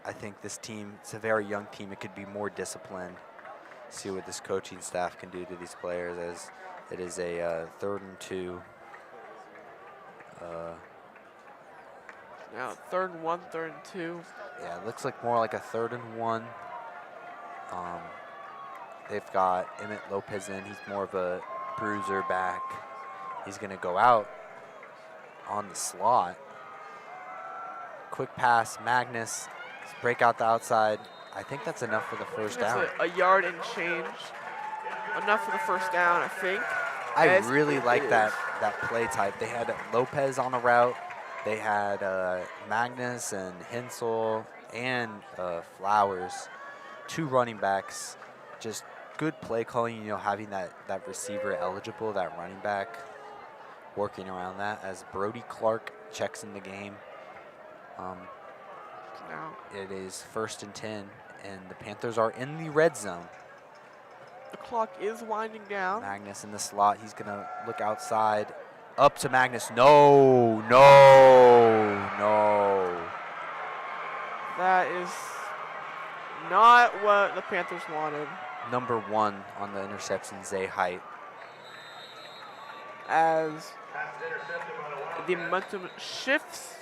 I think this team, it's a very young team. It could be more disciplined. See what this coaching staff can do to these players, as it is a 3rd and 2. Now 3rd and 1, 3rd and 2. Yeah, it looks like more like a 3rd and 1. They've got Emmett Lopez in. He's more of a bruiser back. He's going to go out on the slot. Quick pass, Magnus. Break out the outside. I think that's enough for the first down. That's a yard and change. Enough for the first down, I think. I Yes, really it like is. that play type. They had Lopez on a route. They had Magnus and Hensel and Flowers, 2 running backs. Just good play calling, you know, having that receiver eligible, that running back, working around that as Brody Clark checks in the game. Now It is 1st and 10, and the Panthers are in the red zone. the clock is winding down. Magnus in the slot. He's going to look outside. Up to Magnus. No, no, no. That is not what the Panthers wanted. Number 1 on the interception, Zay Height. As the momentum shifts,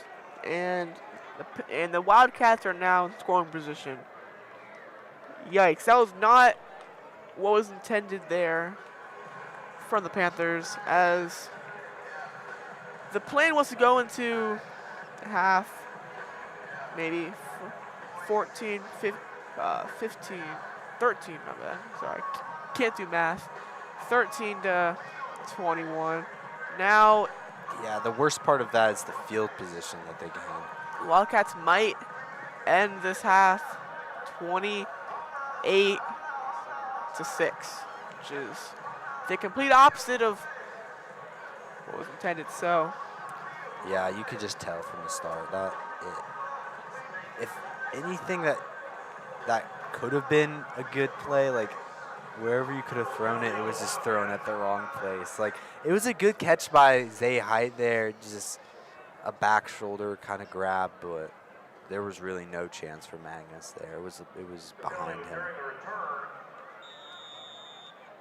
and the Wildcats are now in scoring position. Yikes! That was not what was intended there from the Panthers. As the plan was to go into half, maybe 14, 15, 13. My bad. Sorry, can't do math. 13 to 21. Now, Yeah, the worst part of that is the field position that they get in. Wildcats might end this half 28 to 6, which is the complete opposite of what was intended. So, Yeah, you could just tell from the start that if anything that could have been a good play, like wherever you could have thrown it, it was just thrown at the wrong place. Like, it was a good catch by Zay Height there, just a back shoulder kind of grab, but there was really no chance for Magnus there. It was behind him.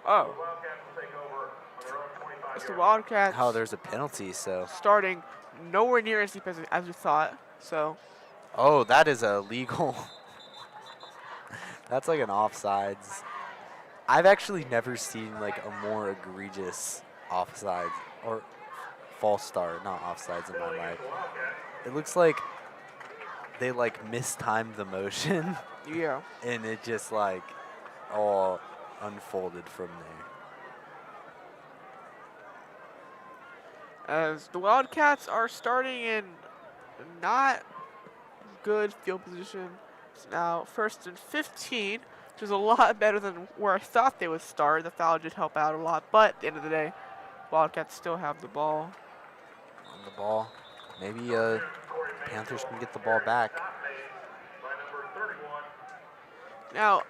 oh, it's the Wildcats Oh, there's a penalty, so. starting nowhere near as deep as we thought. So, Oh, that is illegal. That's like an offsides. I've actually never seen like a more egregious offsides or false start, not offsides in my life. It looks like they like mistimed the motion, Yeah. and it just like all unfolded from there. As the Wildcats are starting in not good field position. It's now 1st and 15, which is a lot better than where I thought they would start. The foul did help out a lot, but at the end of the day, Wildcats still have the ball. On the ball, maybe Panthers can get the ball back. Now,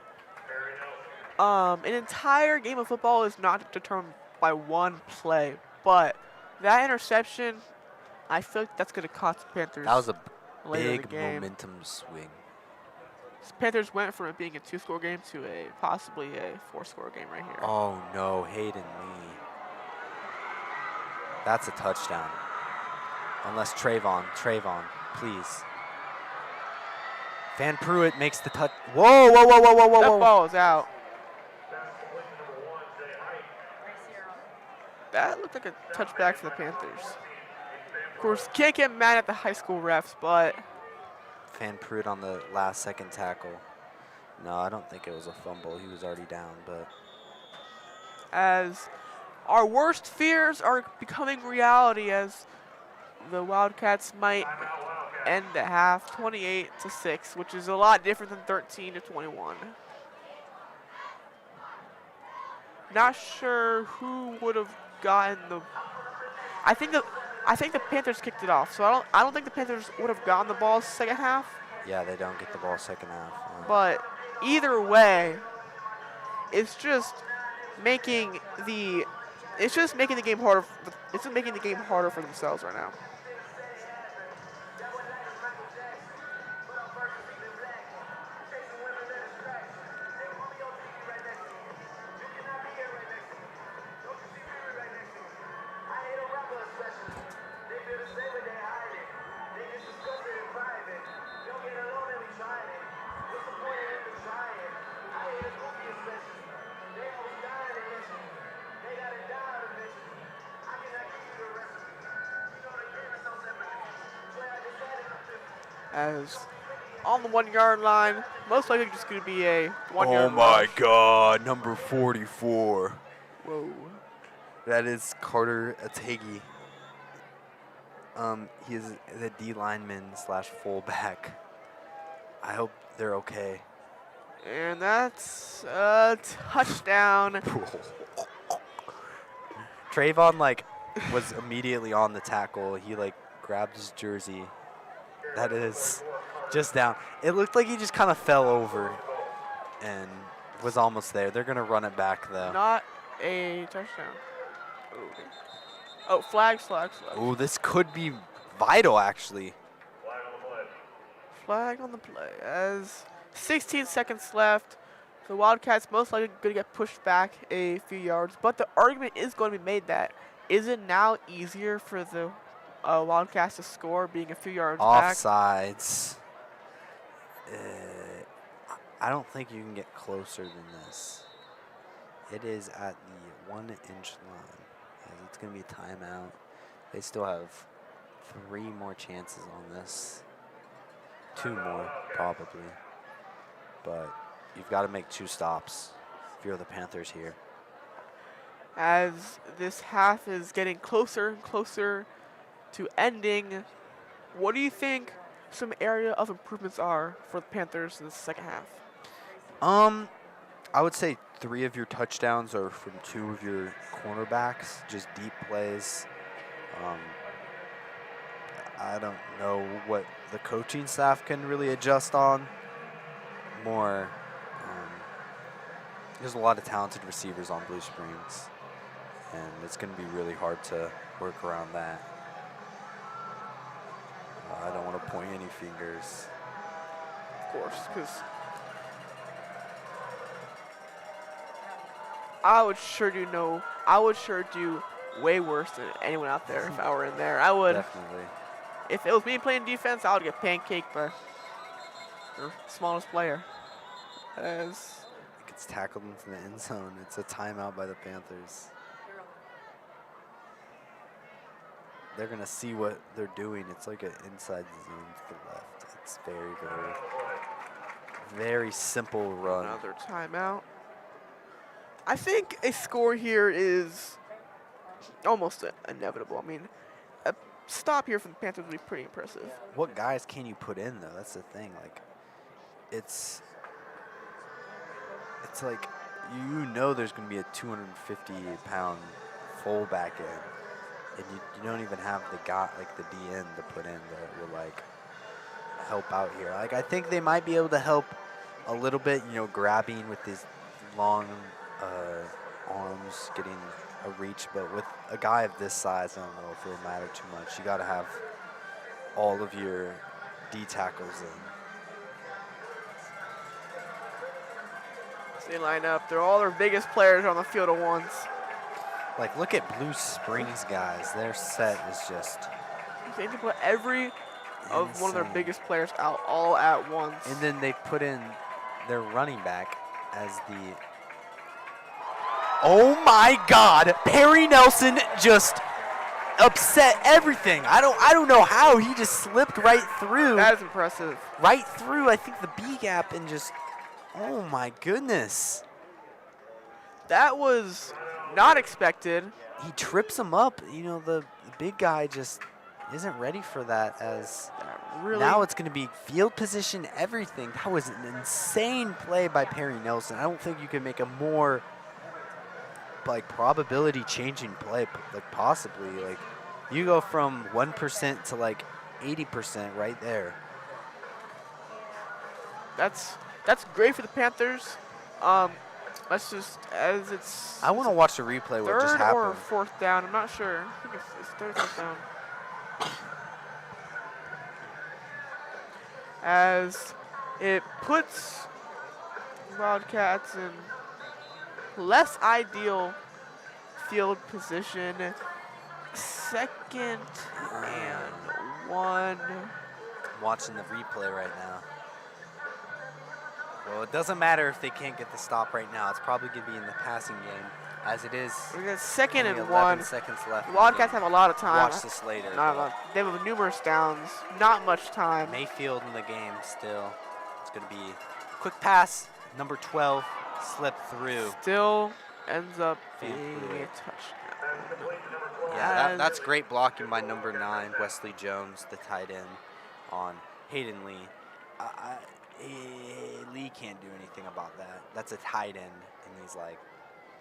an entire game of football is not determined by one play, but that interception, I feel like that's going to cost the Panthers. That was a later in the big game. momentum swing. Panthers went from it being a 2-score game to possibly a 4-score game right here. Oh no, Hayden Lee. That's a touchdown. Unless Trayvon, please. Van Pruitt makes the touch. Whoa, whoa, whoa, whoa, whoa, whoa, That whoa. ball is out. That looked like a touchback for the Panthers. Of course, can't get mad at the high school refs, but Van Pruitt on the last second tackle. No, I don't think it was a fumble. He was already down, but as our worst fears are becoming reality, as the Wildcats might end at half 28-6, which is a lot different than 13-21. Not sure who would have gotten the. I think the Panthers kicked it off, so I don't think the Panthers would have gotten the ball second half. yeah, they don't get the ball second half. But either way, it's just making the game harder. It's just making the game harder for themselves right now. As on the 1 yard line, most likely just going to be a 1 yard Oh my rush. God, number 44. Whoa. That is Carter Ategi. He is the D lineman / fullback. I hope they're okay. And that's a touchdown. Trayvon was immediately on the tackle. He grabbed his jersey. That is just down. It looked like he just kind of fell over and was almost there. They're gonna run it back though. Not a touchdown. Oh, flags. Oh, this could be vital actually. Flag on the play. As 16 seconds left, the Wildcats most likely going to get pushed back a few yards. But the argument is going to be made that is it now easier for the Wildcats to score being a few yards back? Offsides. I don't think you can get closer than this. It is at the 1 inch line. It's going to be timeout. They still have 3 more chances on this. 2 more, probably. But you've got to make 2 stops if you're the Panthers here. As this half is getting closer and closer to ending, what do you think some area of improvements are for the Panthers in the second half? I would say 3 of your touchdowns are from 2 of your cornerbacks, just deep plays. I don't know what the coaching staff can really adjust on. There's a lot of talented receivers on Blue Springs, and it's going to be really hard to work around that. I don't want to point any fingers. Of course, because I would sure do way worse than anyone out there if I were in there. I would. Definitely. If it was me playing defense, I would get pancaked by the smallest player. As Gets tackled into the end zone. It's a timeout by the Panthers. They're going to see what they're doing. It's like an inside zone to the left. It's very, very, very simple run. Another timeout. I think a score here is almost inevitable. I mean, a stop here from the Panthers would be pretty impressive. What guys can you put in, though? That's the thing. Like, it's like you know there's going to be a 250-pound fullback in, and you don't even have the guy, like the DN to put in that will, like, help out here. Like, I think they might be able to help a little bit, you know, grabbing with these long arms, getting a reach, but with a guy of this size, I don't know if it'll matter too much. You got to have all of your D tackles in. They line up. They're all their biggest players on the field at once. Like, look at Blue Springs guys. Their set is just They need to put every of one of their insane. biggest players out all at once. And then they put in their running back as the. Oh my God! Perry Nelson just upset everything. I don't know how he just slipped right through. That is impressive. Right through, I think, the B gap and just. Oh my goodness! That was not expected. He trips him up. You know, the big guy just isn't ready for that. As Really? now it's going to be field position, everything. That was an insane play by Perry Nelson. I don't think you can make a more like probability changing play, like possibly. Like you go from 1% to like 80% right there. That's great for the Panthers. Let's just, as it's I want to watch the replay what just third or happened. fourth down. I'm not sure. I think it's third or fourth down. As it puts Wildcats in less ideal field position. 2nd and 1. Watching the replay right now. Well, it doesn't matter if they can't get the stop right now. It's probably going to be in the passing game, as it is. We got 2nd only and 11 1. seconds left. in the Wildcats game. have a lot of time. Watch this later. Not a but lot. They have numerous downs. Not much time. Mayfield in the game still. It's going to be quick pass. Number 12 slipped through. Still ends up Fan being through a it. touchdown. Yeah, that's great blocking by number 9, Wesley Jones, the tight end, on Hayden Lee. Lee can't do anything about that. That's a tight end, and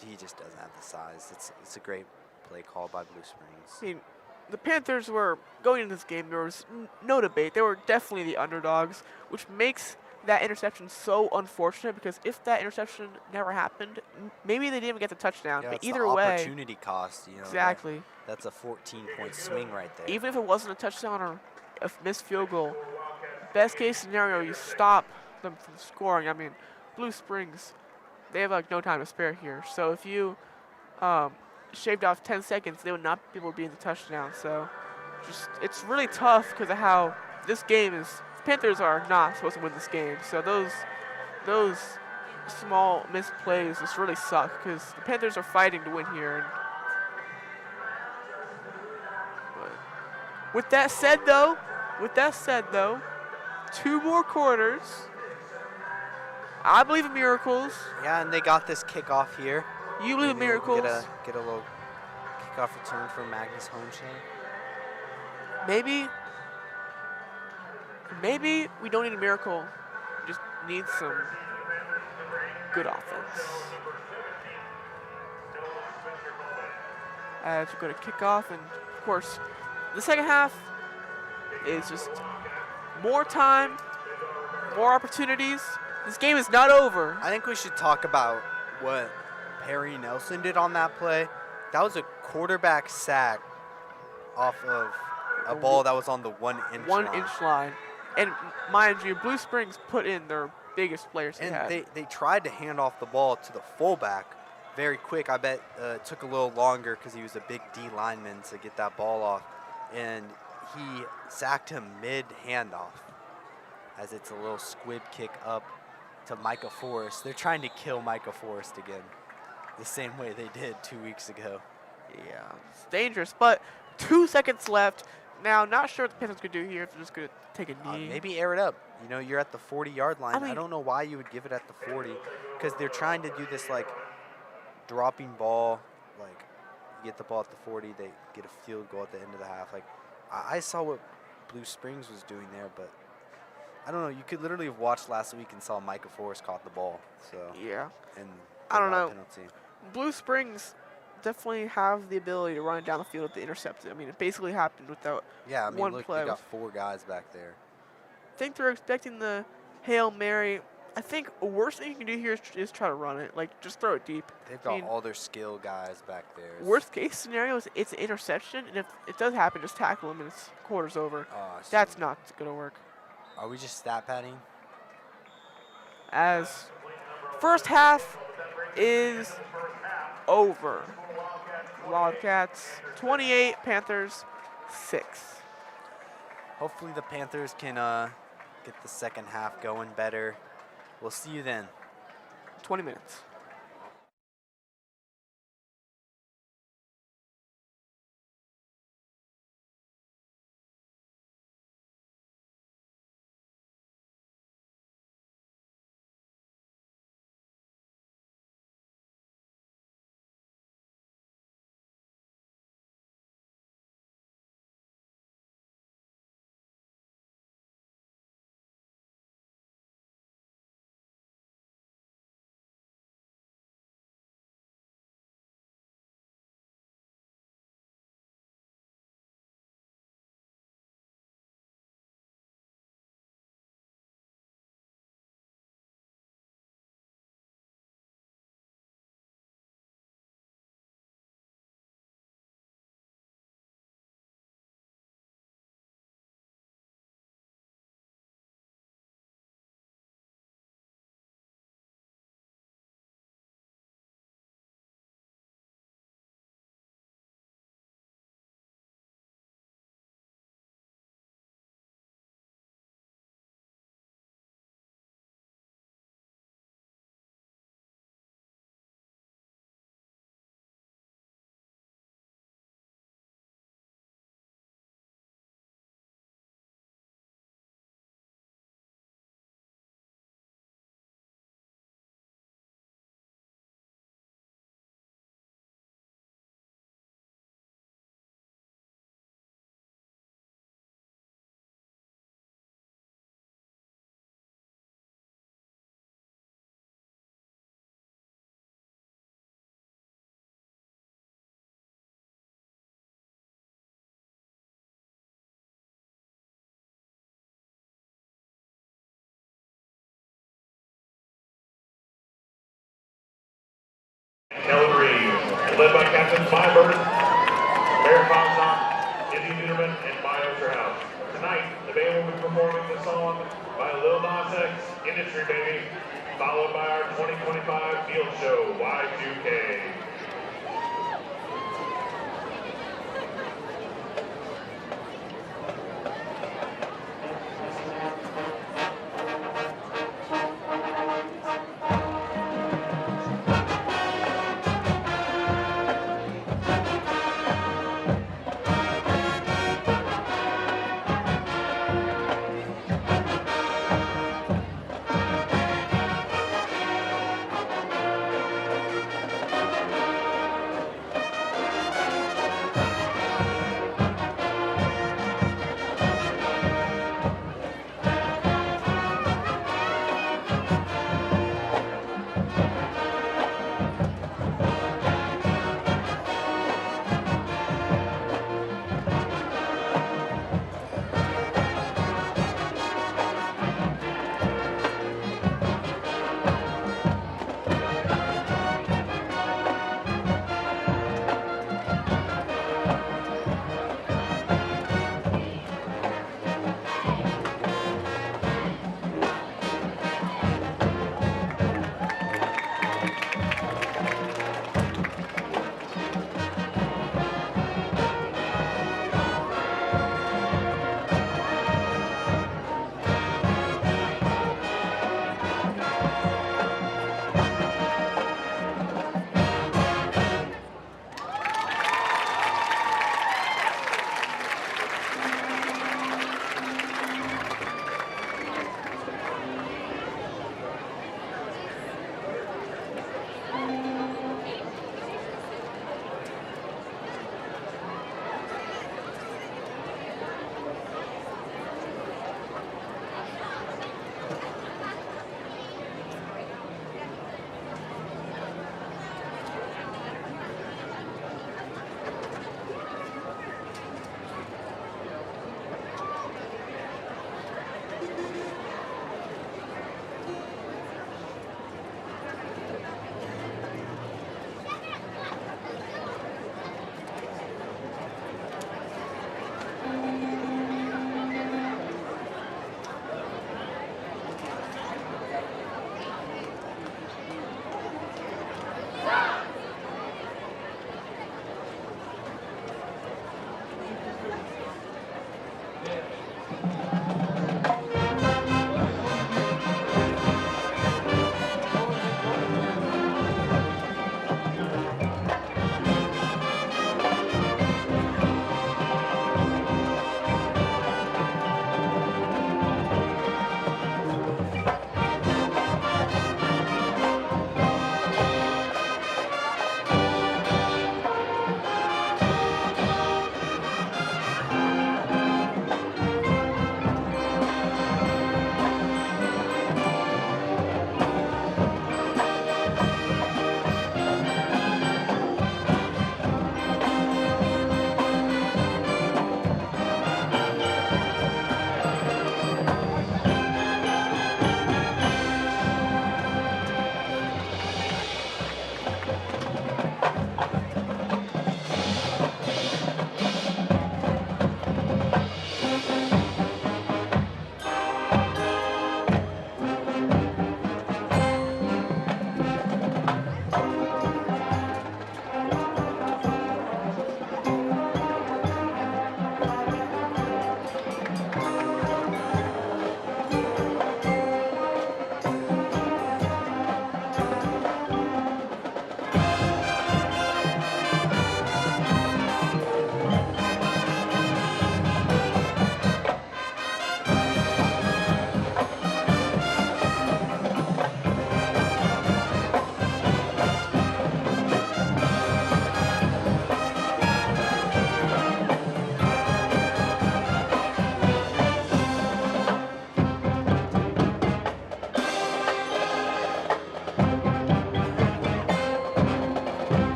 he just doesn't have the size. It's a great play call by Blue Springs. I mean, the Panthers were going into this game. There was no debate. They were definitely the underdogs, which makes that interception so unfortunate because if that interception never happened, maybe they didn't even get the touchdown. Yeah, but it's either the way, opportunity cost. You know, exactly. That's a 14-point swing right there. Even if it wasn't a touchdown or a missed field goal, best case scenario, you stop them from scoring. I mean, Blue Springs, they have like no time to spare here. So if you shaved off 10 seconds, they would not be able to be in the touchdown. So it's really tough because of how this game is. Panthers are not supposed to win this game. So those small missed plays just really suck because the Panthers are fighting to win here. But with that said, though, 2 more quarters. I believe in miracles. Yeah, and they got this kickoff here. You believe in Maybe we can miracles. Get a little kickoff return from Magnus Honeshay. Maybe we don't need a miracle. We just need some good offense. As we go to kickoff, and of course, the second half is just more time, more opportunities. This game is not over. I think we should talk about what Perry Nelson did on that play. That was a quarterback sack off of a ball that was on the 1-inch line. 1-inch line. And mind you, Blue Springs put in their biggest players they And had. they tried to hand off the ball to the fullback very quick. I bet it took a little longer because he was a big D lineman to get that ball off. And he sacked him mid-handoff as it's a little squib kick up to Micah Forrest. They're trying to kill Micah Forrest again, the same way they did 2 weeks ago. Yeah, it's dangerous. But 2 seconds left. Now, not sure what the Panthers could do here if they're just going to take a knee. Maybe air it up. You know, you're at the 40-yard line. I mean- I don't know why you would give it at the 40, because they're trying to do this like dropping ball. Like, you get the ball at the 40, they get a field goal at the end of the half. Like, I saw what Blue Springs was doing there, but I don't know. You could literally have watched last week and saw Micah Forrest caught the ball. So Yeah. and I don't got a know. penalty. Blue Springs definitely have the ability to run it down the field if they intercept it. I mean, it basically happened without Yeah, I mean, one look, play. you got 4 guys back there. I think they're expecting the Hail Mary. I think the worst thing you can do here is try to run it. Like, just throw it deep. They've I got mean, all their skill guys back there. worst case scenario is it's an interception, and if it does happen, just tackle him and it's quarter's over. That's not going to work. Are we just stat padding? As first half is over. Wildcats 28, Panthers 6. Hopefully the Panthers can get the second half going better. We'll see you then. 20 minutes. Kelly Reeves, led by Captain Myburn, Bear Foxon, Izzy Newman, and Maya House. Tonight, the band will be performing the song by Lil Nas X, Industry Baby, followed by our 2025 field show, Y2K.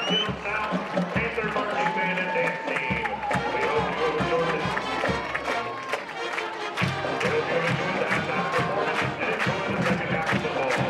Hill South Panther Marching Band and Dance Team. We hope you have enjoyed it. We hope you have enjoyed the halftime performance and enjoy the second half of the ball.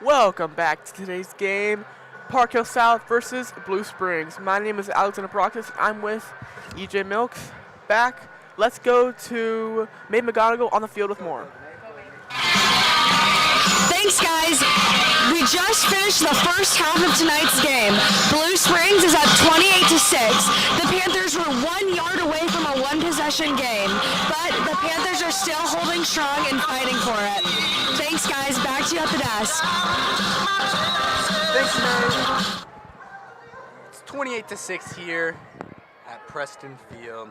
Welcome back to today's game, Park Hill South versus Blue Springs. My name is Alexander Brockis. I'm with EJ Milks. Back. Let's go to Mae McGonigal on the field with more. Thanks, guys. We just finished the first half of tonight's game. Blue Springs is up 28-6. The Panthers were 1 yard away from a one-possession game, but the Panthers are still holding strong and fighting for it. Thanks, guys. Back to you at the desk. Thanks, Mary. It's 28-6 here at Preston Field.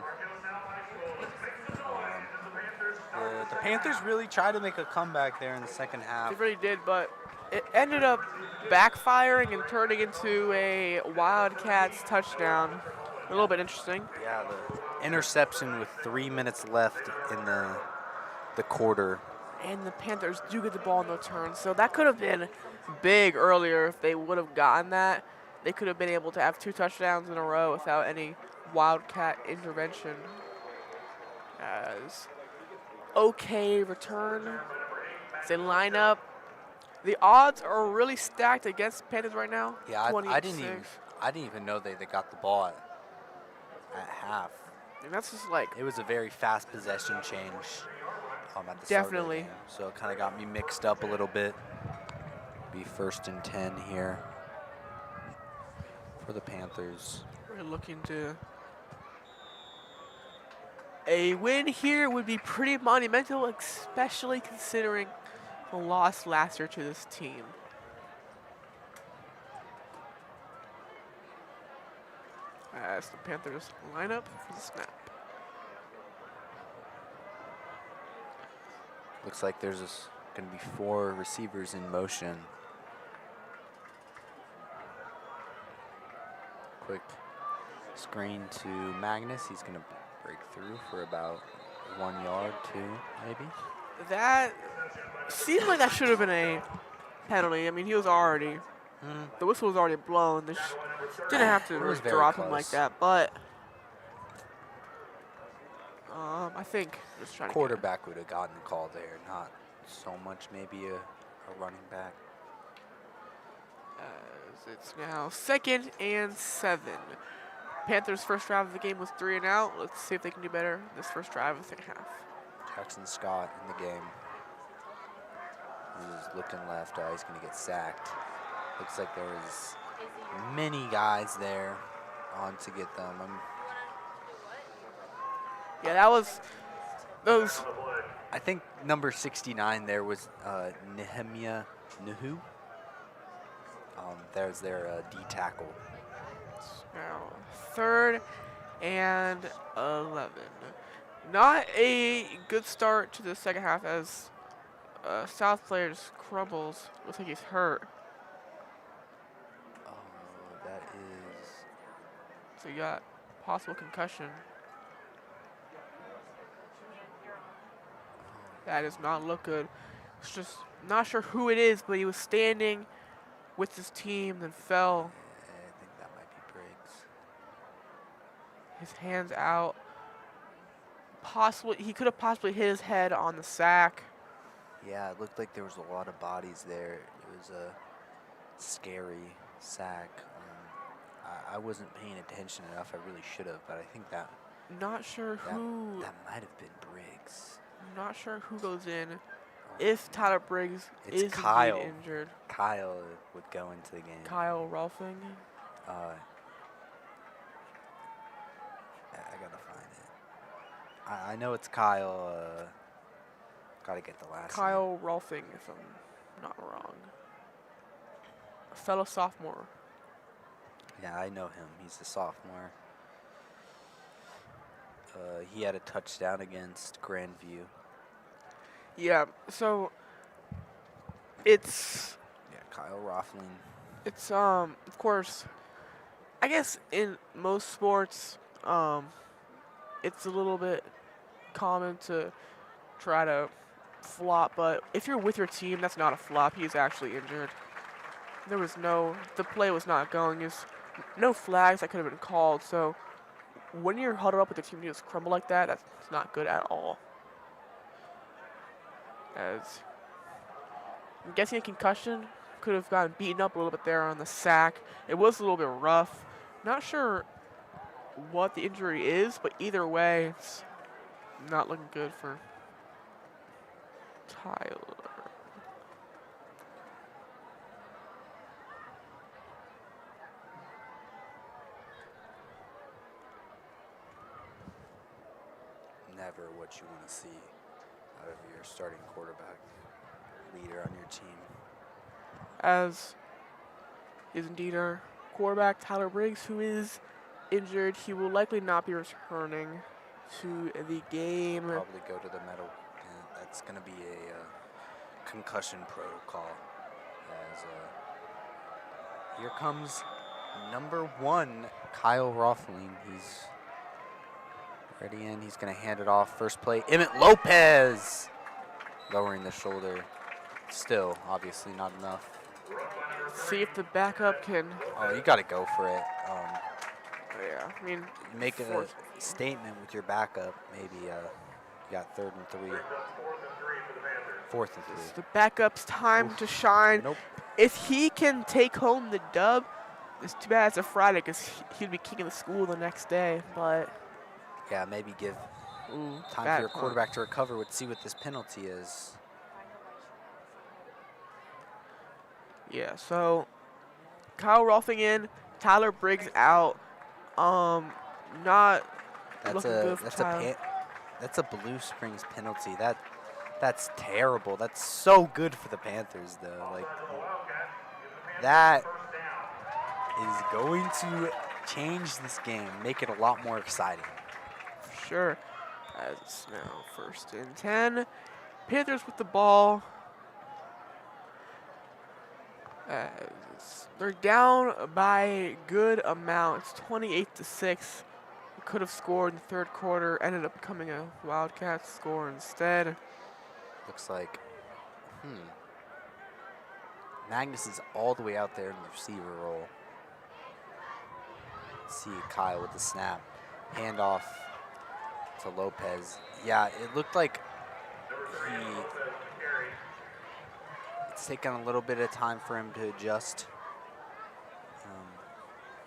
The Panthers really tried to make a comeback there in the second half. They really did, but it ended up backfiring and turning into a Wildcats touchdown. A little bit interesting. Yeah, the interception with 3 minutes left in the quarter. And the Panthers do get the ball in the return, so that could have been big earlier if they would have gotten that. They could have been able to have 2 touchdowns in a row without any Wildcat intervention. As okay return. As they line up. The odds are really stacked against Panthers right now. Yeah, I didn't even know they got the ball at half. And that's just like It was a very fast possession change at the Definitely. start of the game. So it kind of got me mixed up a little bit. Be 1st and 10 here for the Panthers. we're looking to. A win here would be pretty monumental, especially considering the loss last year to this team. As the Panthers line up for the snap. Looks like there's going to be 4 receivers in motion. Quick screen to Magnus. He's going to break through for about 1 yard, 2 maybe. That seemed like that should have been a penalty. I mean, he was already, the whistle was already blown. They didn't have to It was very drop him like close. that, but I think just trying Quarterback would have gotten the call there, not so much maybe a running back. As it's now 2nd and 7. Panthers' first drive of the game was 3 and out. Let's see if they can do better this first drive of the second half. Jackson Scott in the game. He's looking left. He's going to get sacked. Looks like there was many guys there on to get them. Yeah, that was those. I think number 69 there was Nehemiah Nuhu. There's their D tackle. Now 3rd and 11. Not a good start to the second half as South players crumbles. Looks like he's hurt. Oh, that is. So you got possible concussion. That does not look good. It's just not sure who it is, but he was standing with his team, then fell. I think that might be Briggs. His hands out. Possibly, he could have possibly hit his head on the sack. Yeah, it looked like there was a lot of bodies there. It was a scary sack. I wasn't paying attention enough. I really should have, but I think that Not sure who. that might have been Briggs. Not sure who goes in. If Tyler Briggs It's is indeed Kyle. injured. Kyle would go into the game. Kyle Rolfing. I gotta find it. I know it's Kyle. Gotta get the last name. Kyle Rolfing, if I'm not wrong. A fellow sophomore. Yeah, I know him. He's a sophomore. He had a touchdown against Grandview. Yeah, so it's Yeah, Kyle Rothling. it's of course, I guess in most sports, it's a little bit common to try to flop, but if you're with your team, that's not a flop. He's actually injured. The play was not going. There's no flags that could have been called, so when you're huddled up with the team and you just crumble like that, that's not good at all. As I'm guessing a concussion could have gotten beaten up a little bit there on the sack. It was a little bit rough. Not sure what the injury is, but either way, it's not looking good for Tyler. Never what you want to see out of your starting quarterback, leader on your team. As is indeed our quarterback, Tyler Briggs, who is injured. He will likely not be returning to the game. Probably go to the medical. That's going to be a concussion protocol. As here comes number 1, Kyle Rothling. He's ready in. He's going to hand it off. First play, Emmett Lopez. Lowering the shoulder. Still, obviously not enough. See if the backup can. Oh, you got to go for it. Yeah, I mean, You make a statement with your backup. Maybe you got 3rd and 3. 4th and 3. it's the backup's time to shine. Nope. If he can take home the dub, it's too bad it's a Friday because he'd be kicking the school the next day. But Yeah, maybe give time bad for your call. quarterback to recover. Let's see what this penalty is. Yeah, so Kyle Rolfing in, Tyler Briggs out. Not looking good for Tyler. That's a Blue Springs penalty. That's terrible. That's so good for the Panthers, though. Like that is going to change this game, make it a lot more exciting. For sure. As it's now 1st and 10. Panthers with the ball. As they're down by a good amount. It's 28-6. Could have scored in the 3rd quarter. Ended up becoming a Wildcats score instead. Looks like, Magnus is all the way out there in the receiver role. See Kyle with the snap. Handoff to Lopez. Yeah, it looked like it's taken a little bit of time for him to adjust.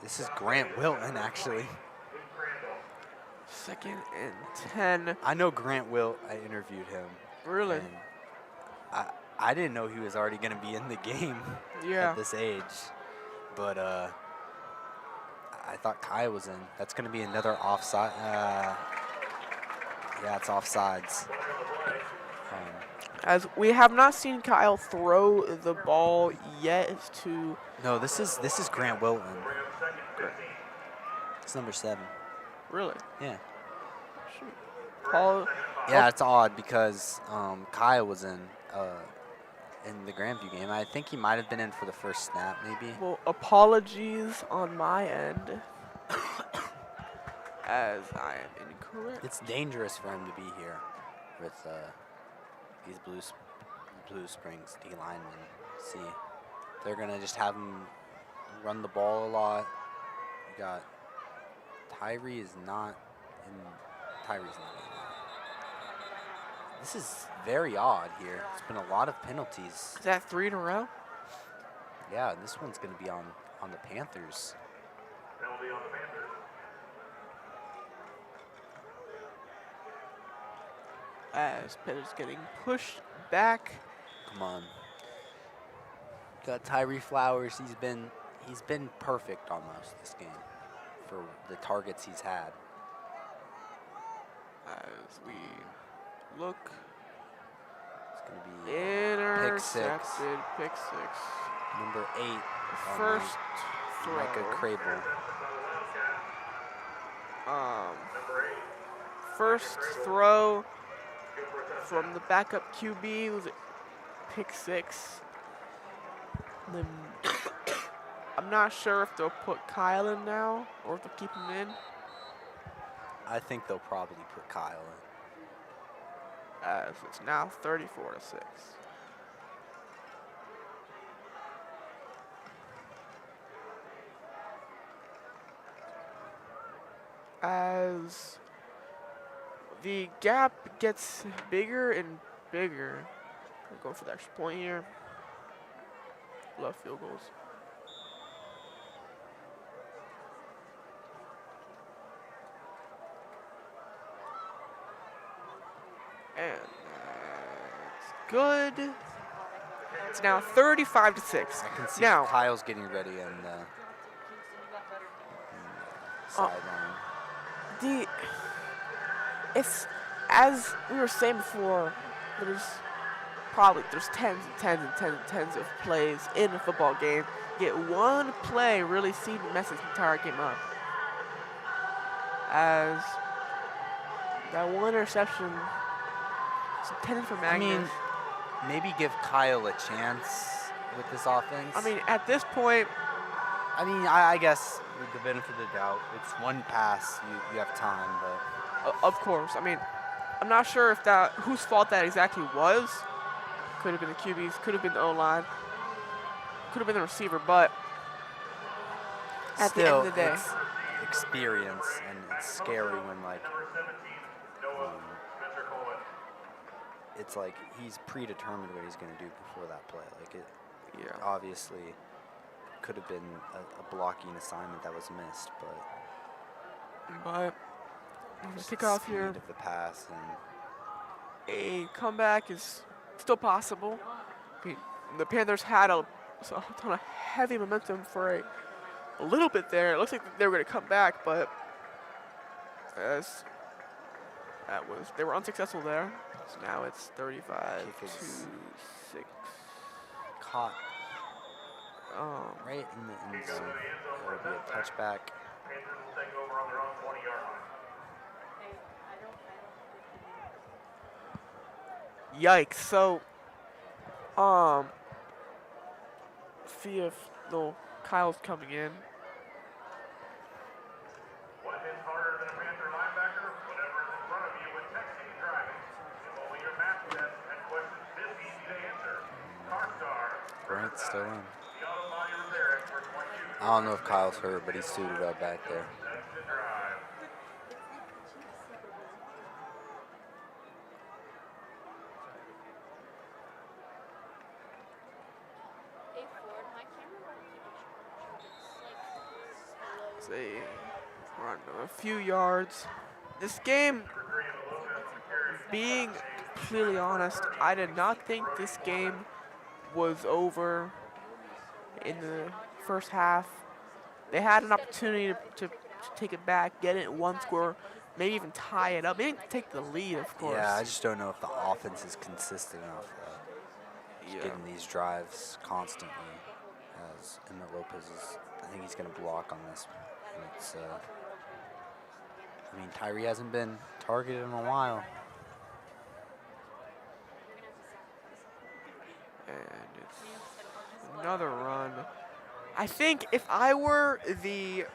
This is Grant Wilton, actually. 2nd and 10. I know Grant Wilt. I interviewed him. Really? And I didn't know he was already going to be in the game Yeah. at this age. But I thought Kai was in. That's going to be another offside. Yeah, it's offsides. As we have not seen Kyle throw the ball yet to. No, this is Grant Wilton. It's number 7. Really? Yeah. Paul. Yeah, it's odd because Kyle was in the Grandview game. I think he might have been in for the first snap, maybe. Well, apologies on my end, as I am incorrect. It's dangerous for him to be here with these Blue Springs D linemen. See, they're gonna just have him run the ball a lot. You got Tyree is not in. Tyree's not in. This is very odd here. It's been a lot of penalties. Is that 3 in a row? Yeah, this one's gonna be on the Panthers. Penalty on the Panthers. As Panthers getting pushed back. Come on. Got Tyree Flowers. He's been perfect almost this game for the targets he's had. As we look. It's gonna be Intercepted. Pick 6. number 8. First throw. Micah Crable. First throw from the backup QB was pick 6. Then I'm not sure if they'll put Kyle in now or if they'll keep him in. I think they'll probably put Kyle in. As it's now 34-6. As the gap gets bigger and bigger. We're going for the extra point here. love field goals. And that's good. It's now 35-6. I can see now, Kyle's getting ready on the sideline. It's as we were saying before, there's tens and tens and tens and tens of plays in a football game. Yet one play really seemed to mess this entire game up. As that one interception is intended for Magnus. I mean, maybe give Kyle a chance with this offense. I mean, at this point, I guess with the benefit of the doubt, it's one pass, you have time, but of course. I mean, I'm not sure if whose fault that exactly was. Could have been the QBs, could have been the O-line, could have been the receiver, but at still, the end of the day, it's experience, and it's scary when it's like he's predetermined what he's going to do before that play. Like it obviously could have been a blocking assignment that was missed, but the kickoff here, of the pass and a comeback is still possible. I mean, the Panthers had a ton of heavy momentum for a little bit there. It looks like they were going to come back, but they were unsuccessful there. So now it's 35-6. Caught right in the end zone. It'll be a touchback. Panthers will take over on their own 20-yard line. Yikes. So, see if Kyle's coming in. What hits harder than a Panther linebacker? Whatever is in front of you when texting and driving. If only your math test had questions this easy to answer. CarStar. Brent's still in. The auto body repair experts want you. I don't know if Kyle's hurt, but he's suited up back there. Text and drive. Say, run a few yards. This game, being completely honest, I did not think this game was over in the first half. They had an opportunity to take it back, get it one score, maybe even tie it up. Maybe take the lead, of course. Yeah, I just don't know if the offense is consistent enough. Getting these drives constantly, as Emmett Lopez is, I think he's going to block on this. And it's, Tyree hasn't been targeted in a while. And it's another run. I think if I were the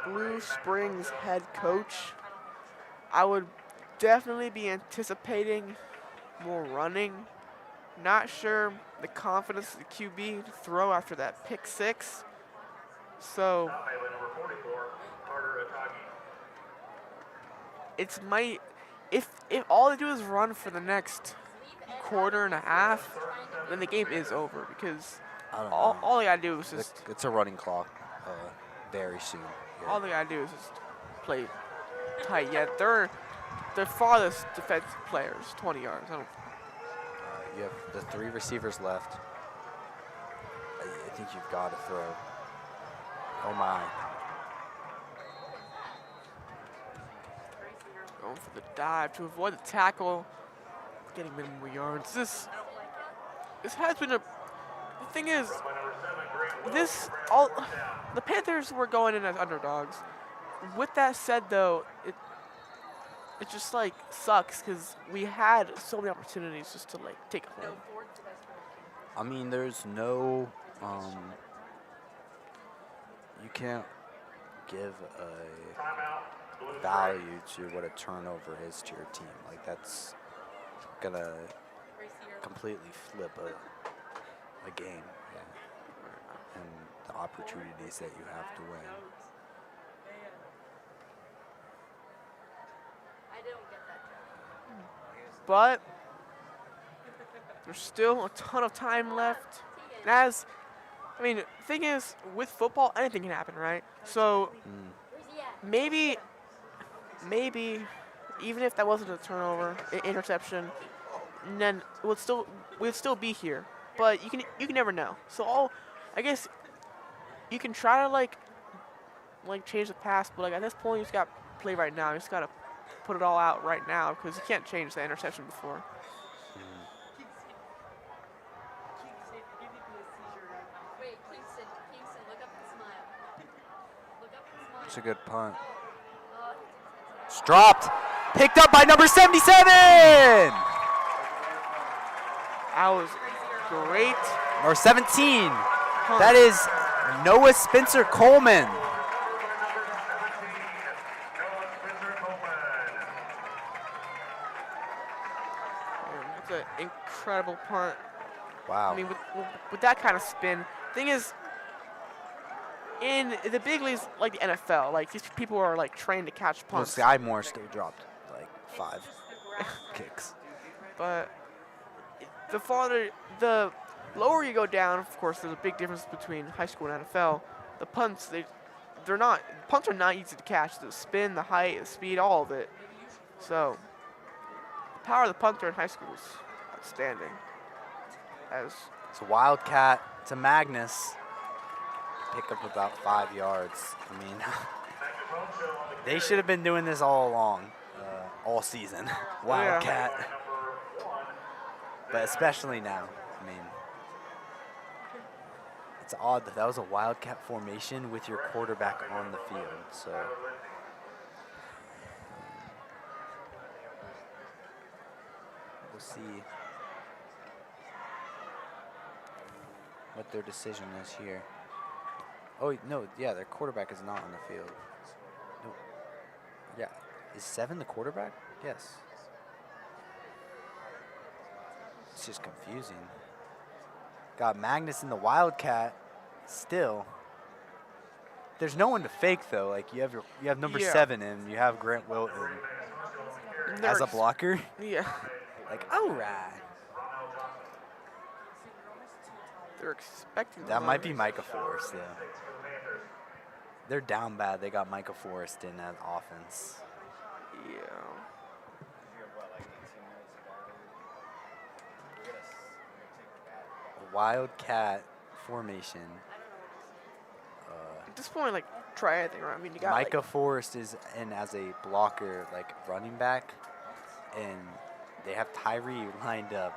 Blue Springs head coach, I would definitely be anticipating more running. Not sure the confidence of the QB to throw after that pick six. So it's if all they do is run for the next quarter and a half, then the game is over because all they gotta do is just it's a running clock very soon. Yeah. All they gotta do is just play tight. Yeah, they're the farthest defensive players, 20 yards. You have the 3 receivers left. I think you've got to throw. Oh my. Going for the dive to avoid the tackle. Getting minimal yards. This has been the thing is, the Panthers were going in as underdogs. With that said though, it just sucks because we had so many opportunities just to take it home. There's no you can't give a value to what a turnover is to your team. That's gonna completely flip a game, and the opportunities that you have to win. But there's still a ton of time left. And as I mean, thing is, with football, anything can happen, right? So maybe, even if that wasn't a turnover, interception, then we'd still be here. But you can never know. So I guess you can try to like change the past, but like at this point, you just got to play right now. You just got to put it all out right now because you can't change the interception before. It's a good punt. It's dropped. Picked up by number 77. That was great. Or 17. That is Noah Spencer Coleman. That's an incredible punt. Wow. I mean, with that kind of spin. Thing is, in the big leagues, like the NFL, like these people are like trained to catch Well, punts. Sky Moore still dropped like 5 kicks. But the lower you go down, of course, there's a big difference between high school and NFL. The punts, punts are not easy to catch. The spin, the height, the speed, all of it. So the power of the punter in high school is outstanding. It's a Wildcat to Magnus. Pick up about 5 yards. I mean, they should have been doing this all along, all season. Wildcat. Yeah. But especially now. I mean, it's odd that was a Wildcat formation with your quarterback on the field. So we'll see what their decision is here. Oh, no, yeah, their quarterback is not on the field. No. Yeah. Is 7 the quarterback? Yes. It's just confusing. Got Magnus in the Wildcat still. There's no one to fake, though. Like, you have number 7 and you have Grant Wilton as a blocker. Yeah. Like, all right. They're expecting that might be Micah Forrest, though. They're down bad. They got Micah Forrest in that offense. Yeah. Wildcat formation. At this point, like, try anything, right? I mean, you got Micah Forrest is in as a blocker, like running back, and they have Tyree lined up.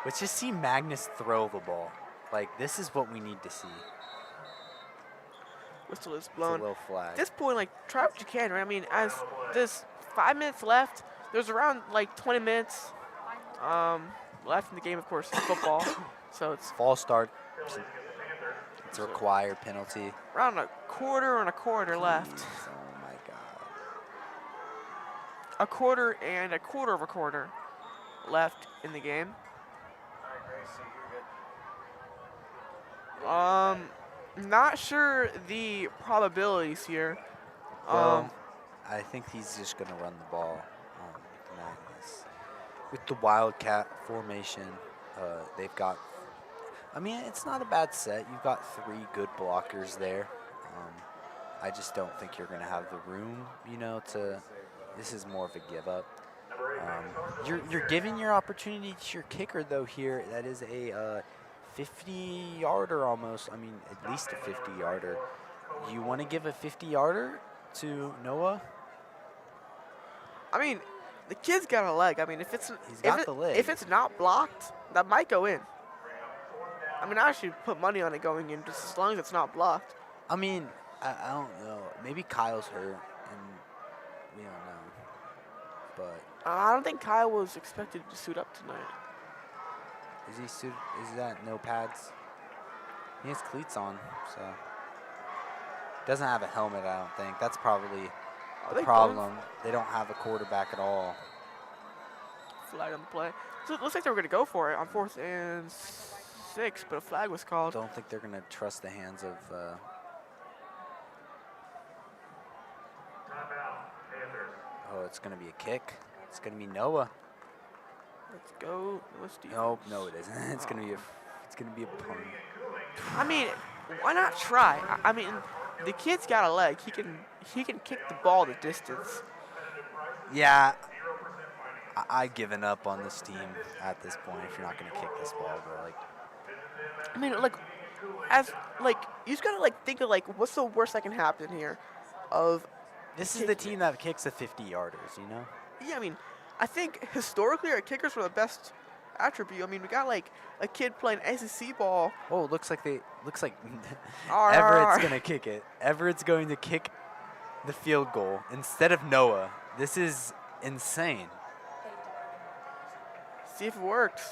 Let's just see Magnus throw the ball. Like, this is what we need to see. Whistle is blown. It's a little flag. At this point, like, try what you can, right? I mean, as there's 5 minutes left, there's around like 20 minutes left in the game, of course, in football. So it's false start. It's a required penalty. Around a quarter and a quarter left. Oh my God. A quarter and a quarter of a quarter left in the game. Not sure the probabilities here. Well, I think he's just going to run the ball with Magnus. With the Wildcat formation, they've got, I mean, it's not a bad set. You've got 3 good blockers there. I just don't think you're going to have the room, you know, this is more of a give up. You're giving your opportunity to your kicker, though, here. That is a 50-yarder almost. I mean, at least a 50-yarder. You want to give a 50-yarder to Noah? I mean, the kid's got a leg. I mean, if it's if it's not blocked, that might go in. I mean, I actually put money on it going in just as long as it's not blocked. I mean, I don't know. Maybe Kyle's hurt, and we don't know. But I don't think Kyle was expected to suit up tonight. is he suited? Is that no pads? He has cleats on, so doesn't have a helmet. I don't think that's probably the problem. They don't have a quarterback at all. Flag on the play. So it looks like they were going to go for it on 4th and 6, but a flag was called. Don't think they're going to trust the hands of. Oh, it's going to be a kick. It's going to be Noah. Let's go. Let's do. No, it isn't. It's going to be a punt. I mean, why not try? I mean, the kid's got a leg. He can kick the ball the distance. Yeah, I've given up on this team at this point if you're not going to kick this ball, bro. Like, I mean, like, as like you just gotta like think of like what's the worst that can happen here, of this is the team that kicks the 50-yarders, you know? yeah. I mean, I think historically our kickers were the best attribute. I mean, we got like a kid playing SEC ball. Oh, it looks like Arr. Everett's going to kick it. Everett's going to kick the field goal instead of Noah. This is insane. See if it works.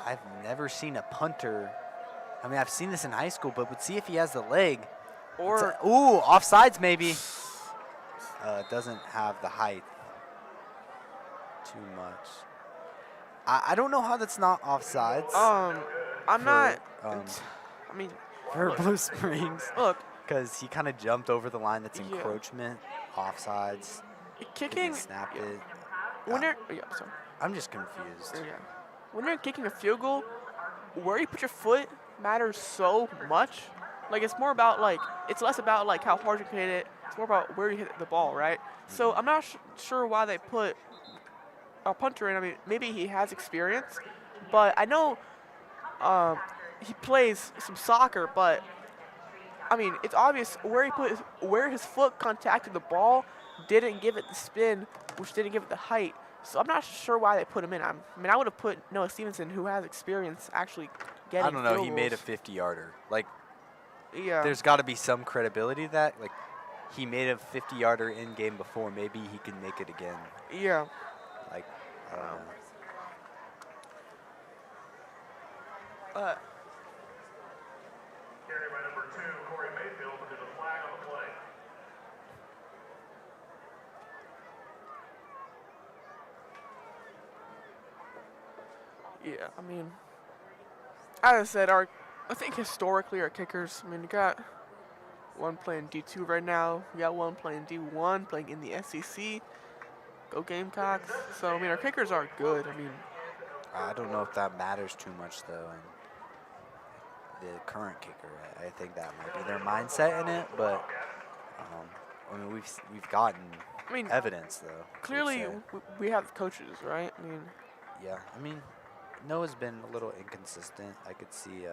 I've never seen a punter. I mean, I've seen this in high school, but would see if he has the leg. Or Ooh, offsides maybe. Doesn't have the height too much. I don't know how that's not offsides. I'm not. Um, I mean, for Blue Springs. look, Because he kind of jumped over the line. That's Yeah. encroachment, offsides. kicking. Snapped yeah. it. When you're sorry. I'm just confused. Yeah. When you're kicking a field goal, where you put your foot matters so much. Like it's more about like it's less about like how hard you can hit it. It's more about where you hit the ball, right? So I'm not sure why they put a punter in. I mean, maybe he has experience, but I know he plays some soccer. But I mean, it's obvious where his foot contacted the ball didn't give it the spin, which didn't give it the height. So I'm not sure why they put him in. I mean, I would have put Noah Stevenson, who has experience actually getting. I don't know. field He made a goals. 50-yarder. Like, Yeah. there's got to be some credibility to that. Like, he made a 50-yarder in game before. Maybe he can make it again. Yeah. Like, I don't know. Carried by number 2, Corey Mayfield, but there's a flag on the play. Yeah, I mean, as I said, I think historically our kickers, I mean, we got one playing D2 right now. We got one playing D1, playing in the SEC. Go Gamecocks. So, I mean, our kickers are good. I mean, I don't know if that matters too much, though. And the current kicker, I think that might be their mindset in it. But, I mean, we've gotten evidence, though. clearly we have coaches, right? I mean, Yeah, I mean, Noah's been a little inconsistent. I could see,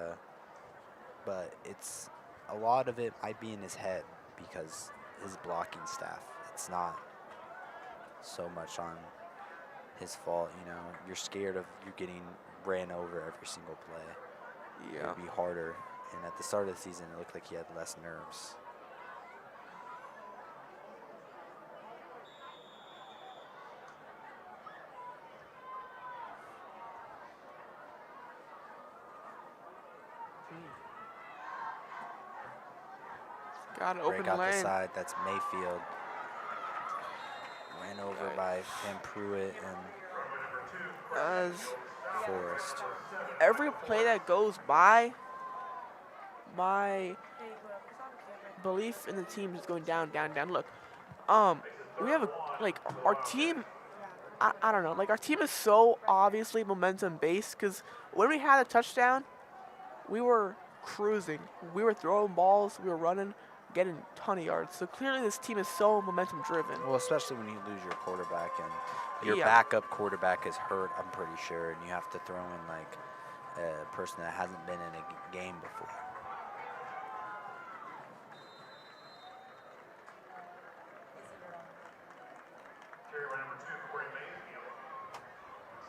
but it's a lot of it might be in his head because his blocking staff. It's not so much on his fault. You know, you're scared of you getting ran over every single play. yeah. It'd be harder. And at the start of the season, it looked like he had less nerves. Got an open Break out the lane. side. That's Mayfield. Ran over by Van Pruitt and As Forrest. every play that goes by, my belief in the team is going down, down, down. Look, we have our team. I don't know. Like our team is so obviously momentum based because when we had a touchdown, we were cruising. We were throwing balls. We were running, getting a ton of yards. So clearly this team is so momentum driven. Well, especially when you lose your quarterback and your Yeah. backup quarterback is hurt, I'm pretty sure, and you have to throw in like a person that hasn't been in a game before. Carried by number 2, Corey Mayfield.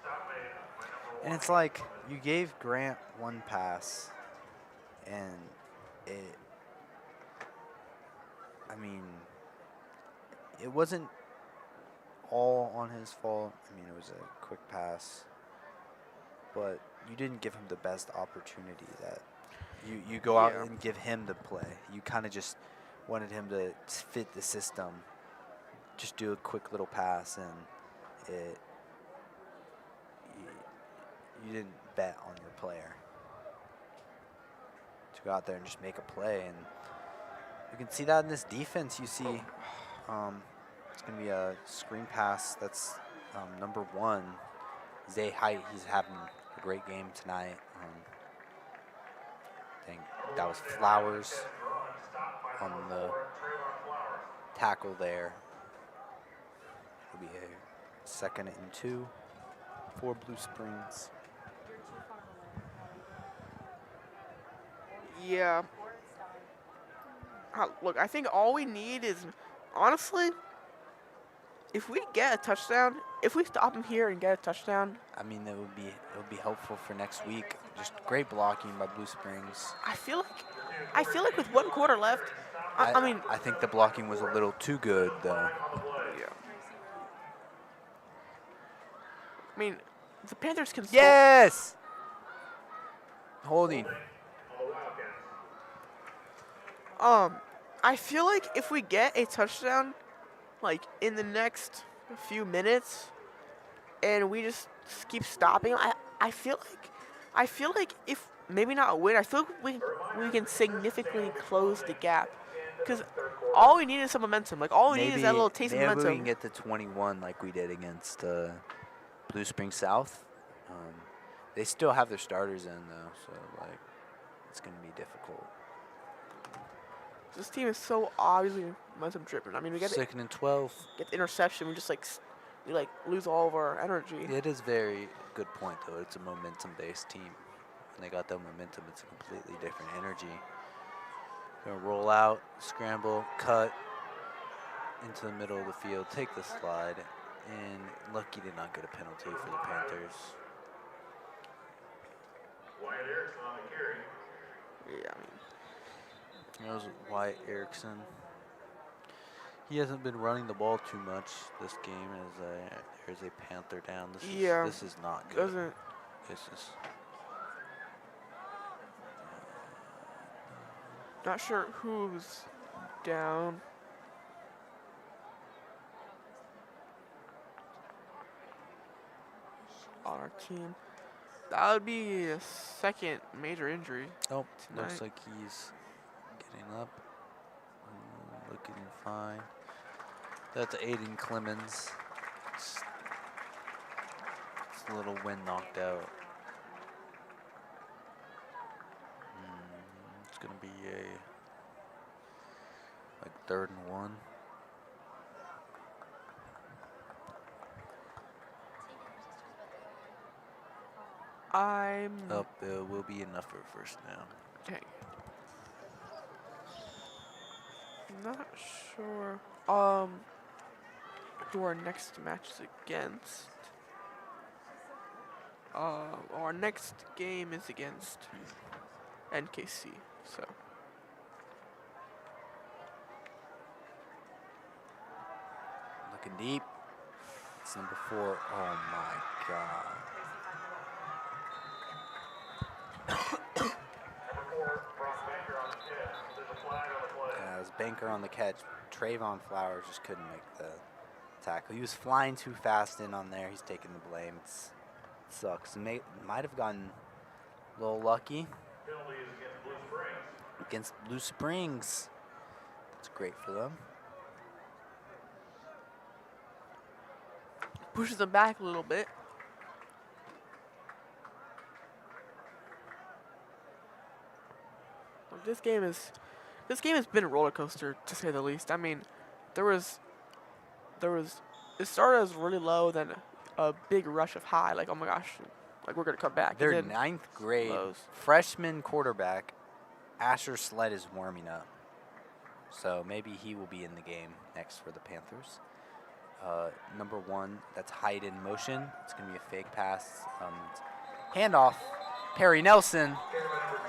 Stop made by number 1. And it's like you gave Grant one pass, and I mean, it wasn't all on his fault. I mean, it was a quick pass, but you didn't give him the best opportunity that you go out Yeah. and give him the play. You kind of just wanted him to fit the system, just do a quick little pass, and you didn't bet on your player to go out there and just make a play. And you can see that in this defense. You see it's going to be a screen pass. That's number 1, Zay Height. He's having a great game tonight. think that was Flowers on the tackle there. It'll be a 2nd and 2 for Blue Springs. Yeah. Look, I think all we need is, honestly, if we get a touchdown, if we stop him here and get a touchdown, I mean, it would be helpful for next week. Just great blocking by Blue Springs. I feel like with 1 quarter left, I mean, I think the blocking was a little too good, though. yeah. I mean, the Panthers can. Yes. Holding. I feel like if we get a touchdown, like in the next few minutes, and we just keep stopping, I feel like if maybe not a win, I feel like we can significantly close the gap, because all we need is some momentum. Like all we need is that little taste of momentum. Maybe we can get to 21 like we did against Blue Springs South. They still have their starters in though, so like it's gonna be difficult. This team is so obviously momentum driven. I mean, we get 2nd and 12. Get the interception, we just we lose all of our energy. It is very good point though. It's a momentum-based team. When they got that momentum, it's a completely different energy. Gonna roll out, scramble, cut into the middle of the field, take the slide, and lucky did not get a penalty for the Panthers. Yeah, I mean. That was Wyatt Erickson. He hasn't been running the ball too much this game. There's a Panther down. This is not good. This is not sure who's down. On our team. That would be a 2nd major injury. Oh, tonight. looks like he's getting up. Looking fine. That's Aiden Clemens. It's a little wind knocked out. It's going to be a 3rd and 1. There will be enough for a 1st down. Okay. Not sure. Who our next match is against? Our next game is against NKC. So. Looking deep. It's number 4. Oh my God. It was Banker on the catch. Trayvon Flowers just couldn't make the tackle. He was flying too fast in on there. He's taking the blame. It sucks. Might have gotten a little lucky. Against Blue Springs. That's great for them. Pushes them back a little bit. This game has been a roller coaster, to say the least. I mean, it started as really low, then a big rush of high. Like, oh my gosh, like we're gonna come back. Their 9th grade freshman quarterback, Asher Sled, is warming up, so maybe he will be in the game next for the Panthers. Number 1, that's Hyde in motion. It's gonna be a fake pass. Handoff. Perry Nelson,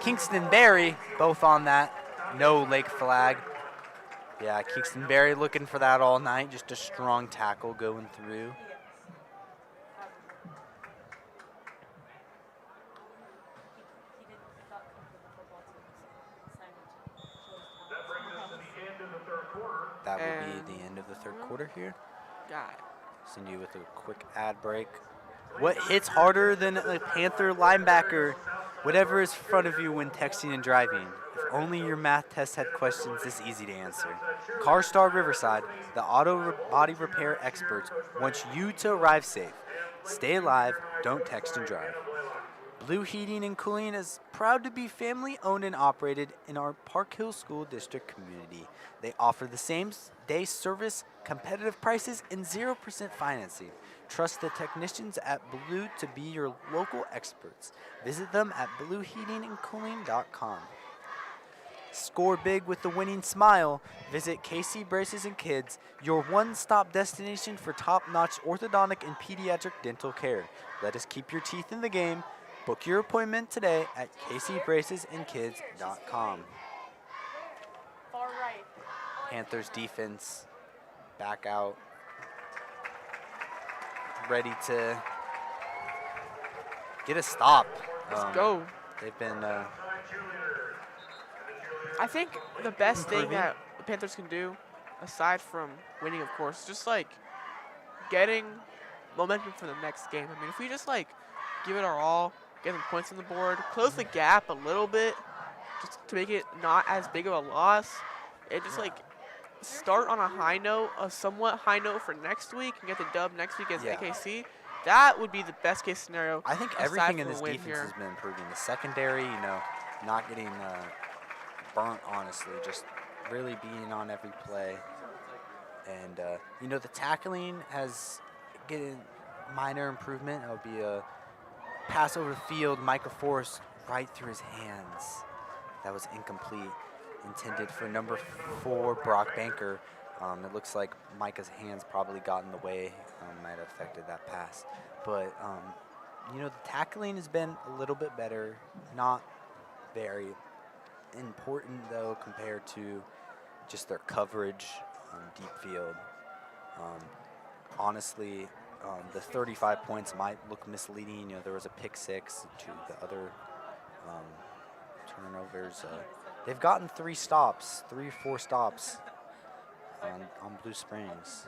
Kingston Berry, both on that. No lake flag. Yeah, Kingston Berry looking for that all night. Just a strong tackle going through. That will be the end of the 3rd quarter here. Send you with a quick ad break. What hits harder than a Panther linebacker? Whatever is in front of you when texting and driving. If only your math test had questions this easy to answer. CarStar Riverside, the auto body repair experts, wants you to arrive safe. Stay alive, don't text and drive. Blue Heating and Cooling is proud to be family owned and operated in our Park Hill School District community. They offer the same day service, competitive prices, and 0% financing. Trust the technicians at Blue to be your local experts. Visit them at blueheatingandcooling.com. Score big with the winning smile. Visit KC Braces and Kids, your one-stop destination for top-notch orthodontic and pediatric dental care. Let us keep your teeth in the game. Book your appointment today at kcbracesandkids.com. Far right. Panthers defense back out, ready to get a stop. Let's go. They've been I think the best thing improving. that the Panthers can do, aside from winning, of course, is just like getting momentum for the next game. I mean, if we just like give it our all, get some points on the board, close the gap a little bit, just to make it not as big of a loss, and just like start on a high note, a somewhat high note for next week, and get the dub next week against Yeah. AKC. That would be the best case scenario. I think aside everything in from a this win defense here. has been improving. The secondary, not getting burnt, honestly, just really being on every play. And, the tackling has getting minor improvement. It would be a pass over the field, Micah Force right through his hands. That was incomplete, intended for number 4, Brock Banker. It looks like Micah's hands probably got in the way, might have affected that pass. But, the tackling has been a little bit better, not very important, though, compared to just their coverage deep field. Honestly, the 35 points might look misleading. There was a pick 6 to the other turnovers. They've gotten 3 or 4 stops on Blue Springs.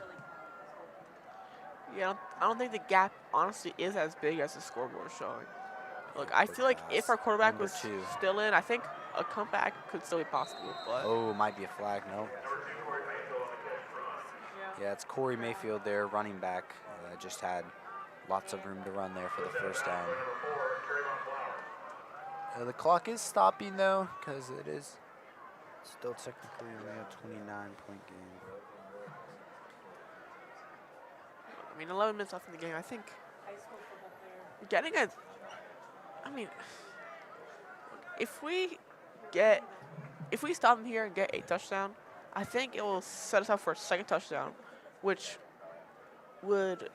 Yeah, I don't think the gap honestly is as big as the scoreboard is showing. Look, I feel like if our quarterback Number was 2. still in, I think a comeback could still be possible. But Oh, might be a flag. No. Yeah, it's Corey Mayfield there, running back. Just had lots of room to run there for the first down. The clock is stopping, though, because it is still technically only a 29-point game. I mean, 11 minutes left in the game. I think getting a, I mean, if we stop him here and get a touchdown, I think it will set us up for a second touchdown, which would,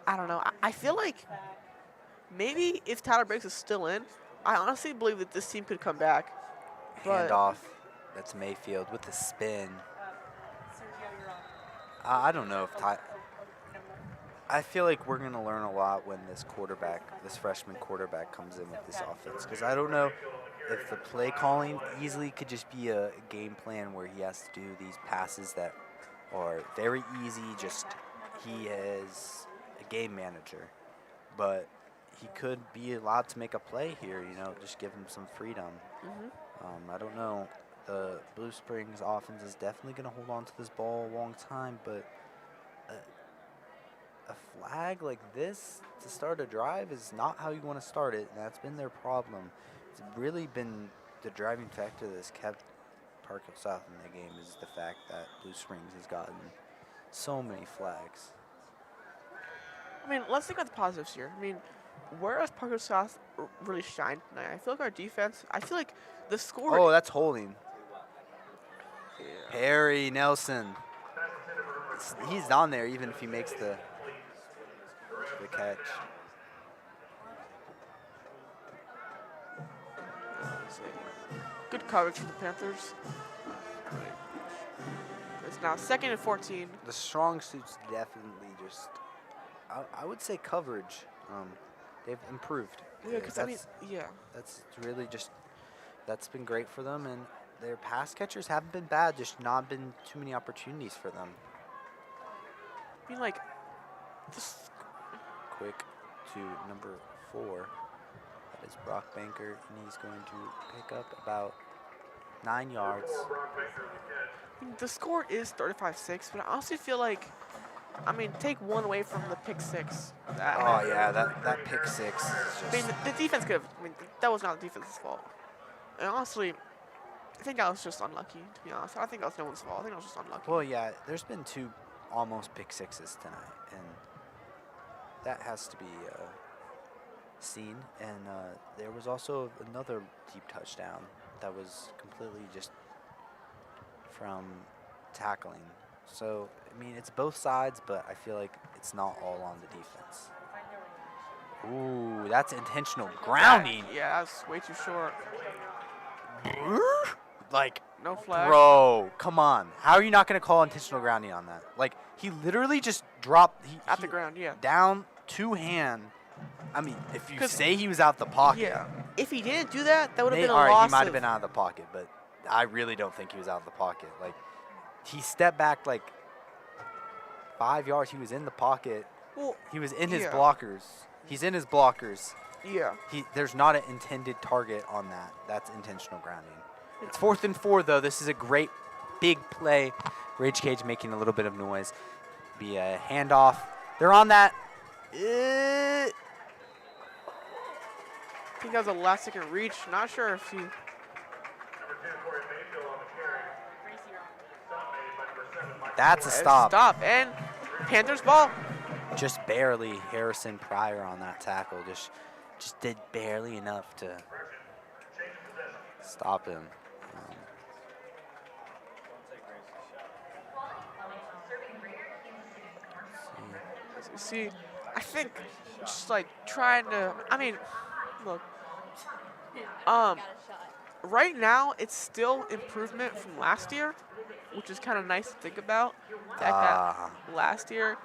I don't know. I feel like maybe if Tyler Briggs is still in, I honestly believe that this team could come back. But Handoff. That's Mayfield with the spin. I don't know if I feel like we're going to learn a lot when this freshman quarterback comes in with this offense. Because I don't know if the play calling easily could just be a game plan where he has to do these passes that are very easy. Just he is a game manager. But he could be allowed to make a play here, just give him some freedom. I don't know. The Blue Springs offense is definitely going to hold on to this ball a long time, but a flag like this to start a drive is not how you want to start it, and that's been their problem. It's really been the driving factor that's kept Park Hill South in the game is the fact that Blue Springs has gotten so many flags. Let's think about the positives here. Where has Park Hill South really shined tonight? I feel like our defense, the score. Oh, that's holding. Yeah. Perry Nelson. He's on there even if he makes the catch. Good coverage from the Panthers. It's now 2nd and 14. The strong suit's definitely just, I would say coverage. They've improved. Yeah, because That's really just, that's been great for them, and their pass catchers haven't been bad, just not been too many opportunities for them. This. Quick to number 4. That is Brock Banker, and he's going to pick up about 9 yards. The score is 35-6, but I honestly feel like I mean, take one away from the pick six. Oh yeah, that pick six is I mean, just. the defense could have. I mean, that was not the defense's fault. And honestly, I think I was just unlucky. To be honest, I think that was no one's fault. I think I was just unlucky. Well, yeah, there's been 2 almost pick sixes tonight, and that has to be seen. And there was also another deep touchdown that was completely just from tackling. So, I mean, it's both sides, but I feel like it's not all on the defense. Ooh, that's intentional grounding. Yeah, that's way too short. Like, No flag. bro, come on. How are you not going to call intentional grounding on that? Like, he literally just dropped At the ground, yeah. down 2-hand. I mean, if you say he was out the pocket. Yeah. If he didn't do that, that would have been a all right, loss. he might have been out of the pocket, but I really don't think he was out of the pocket. Like, he stepped back like 5 yards. He was in the pocket. Well, He was in his yeah. blockers. He's in his blockers. Yeah. There's not an intended target on that. That's intentional grounding. It's 4th and 4, though. This is a great big play. Rage Cage making a little bit of noise. Be a handoff. They're on that. I think that was a last second reach. Not sure if he. Number 10, Corey Mayfield on the carry. Stop made by number 7, Michael That's a Moore. stop. Stop. And Panthers ball. Just barely. Harrison Pryor on that tackle. Just did barely enough to stop him. See, I think just like trying to. I mean, look. Right now it's still improvement from last year, which is kind of nice to think about. That last year,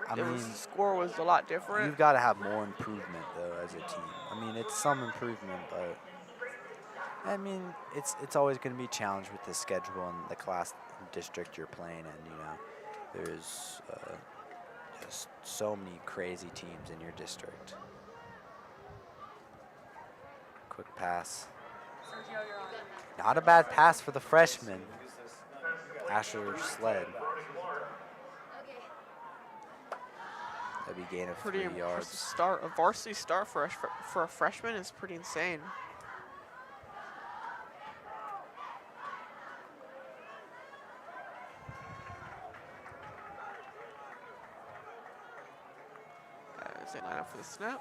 I the mean, score was a lot different. you've got to have more improvement, though, as a team. I mean, it's some improvement, but I mean, it's always going to be a challenge with the schedule and the class district you're playing in. You know, there's just so many crazy teams in your district. Quick pass. Not a bad pass for the freshman, Asher Sled. That'd be gain of Pretty 3 impressive yards. start. A varsity start for a freshman is pretty insane. As they line up for the snap.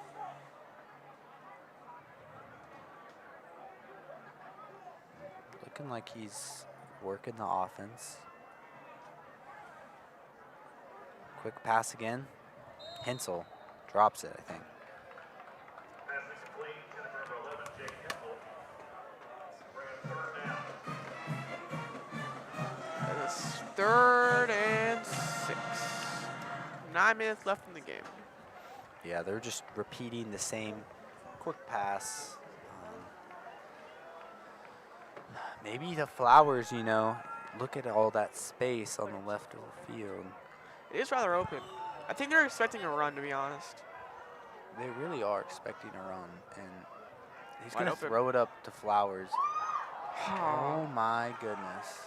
Looking like he's working the offense. Quick pass again. Hensel drops it, I think. Pass is complete to number 11, Jake Hempel. Bring up 3rd down. That is 3rd and 6. 9 minutes left in the game. Yeah, they're just repeating the same quick pass. Maybe the Flowers, you know, look at all that space on the left of the field. It is rather open. I think they're expecting a run, to be honest. They really are expecting a run, and he's Wide going to open. throw it up to Flowers. Oh my goodness.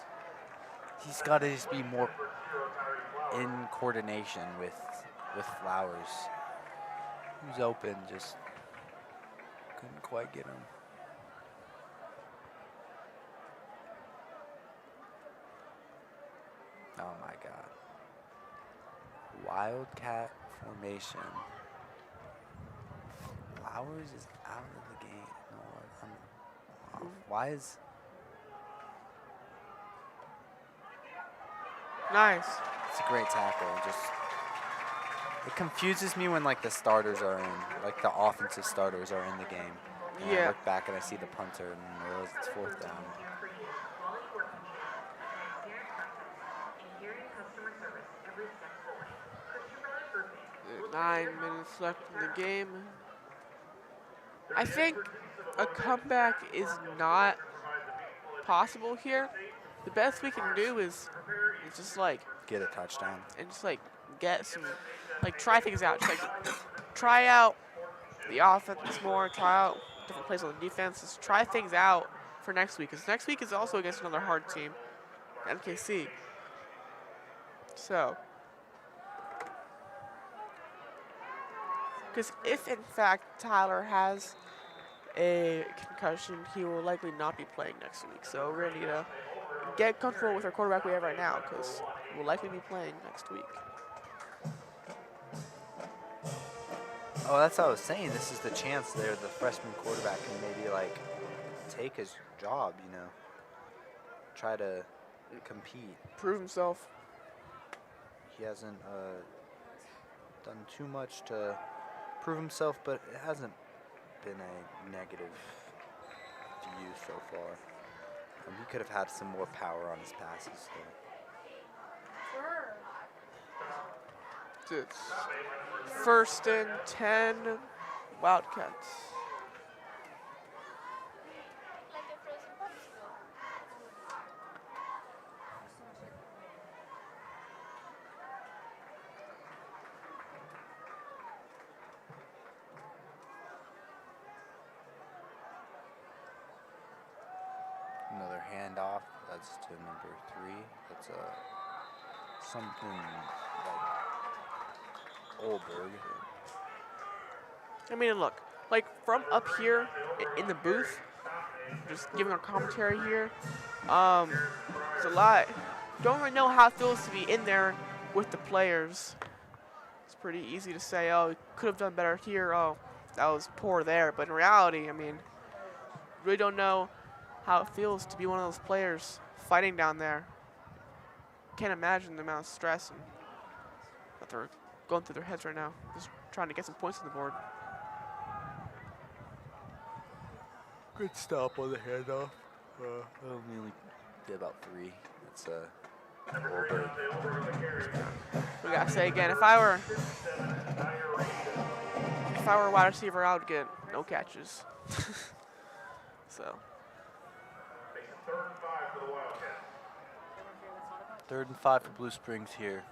He's got to just be more in coordination with Flowers. Who's open, just couldn't quite get him. Oh my God. Wildcat formation. Flowers is out of the game. No, why is... Nice. It's a great tackle. Just it confuses me when like the starters are in, like the offensive starters are in the game. And I Yeah. look back and I see the punter and I realize it's 4th down. 9 minutes left in the game. I think a comeback is not possible here. The best we can do is just like Get a touchdown. get some, like try things out. Just like try out the offense more, try out different plays on the defense. Just try things out for next week. Because next week is also against another hard team, MKC. So Because if, in fact, Tyler has a concussion, he will likely not be playing next week. So we're going to need to get comfortable with our quarterback we have right now because we'll likely be playing next week. Oh, that's what I was saying. This is the chance there the freshman quarterback can maybe, like, take his job, you know. Try to compete. Prove himself. He hasn't done too much to prove himself, but it hasn't been a negative view so far. He could have had some more power on his passes. So. It's 1st and 10, Wildcats. Another handoff. That's to number 3. That's something like Olberg. I mean, look, like from up here in the booth, just giving our commentary here, it's a lot. Don't really know how it feels to be in there with the players. It's pretty easy to say, oh, could have done better here. Oh, that was poor there. But in reality, I mean, really don't know how it feels to be one of those players fighting down there. Can't imagine the amount of stress and that they're going through their heads right now, just trying to get some points on the board. Good stop on the handoff. We only did about 3. That's Olberg. We gotta say again, if I were a wide receiver, I would get no catches. So. 3rd and 5 for Blue Springs here.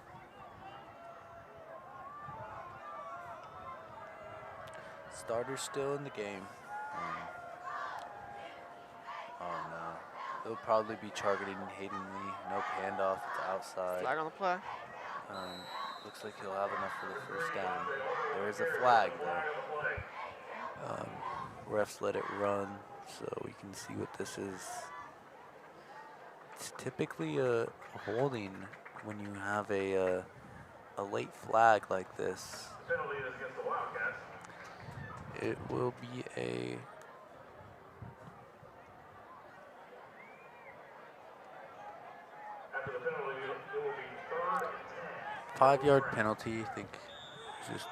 Starter's still in the game. Oh no. They'll probably be targeting Hayden Lee. No handoff. It's outside. Flag on the play. Looks like he'll have enough for the 1st down. There is a flag though. Refs let it run, so we can see what this is. It's typically a holding when you have a late flag like this. It will be a 5-yard penalty. I think it's just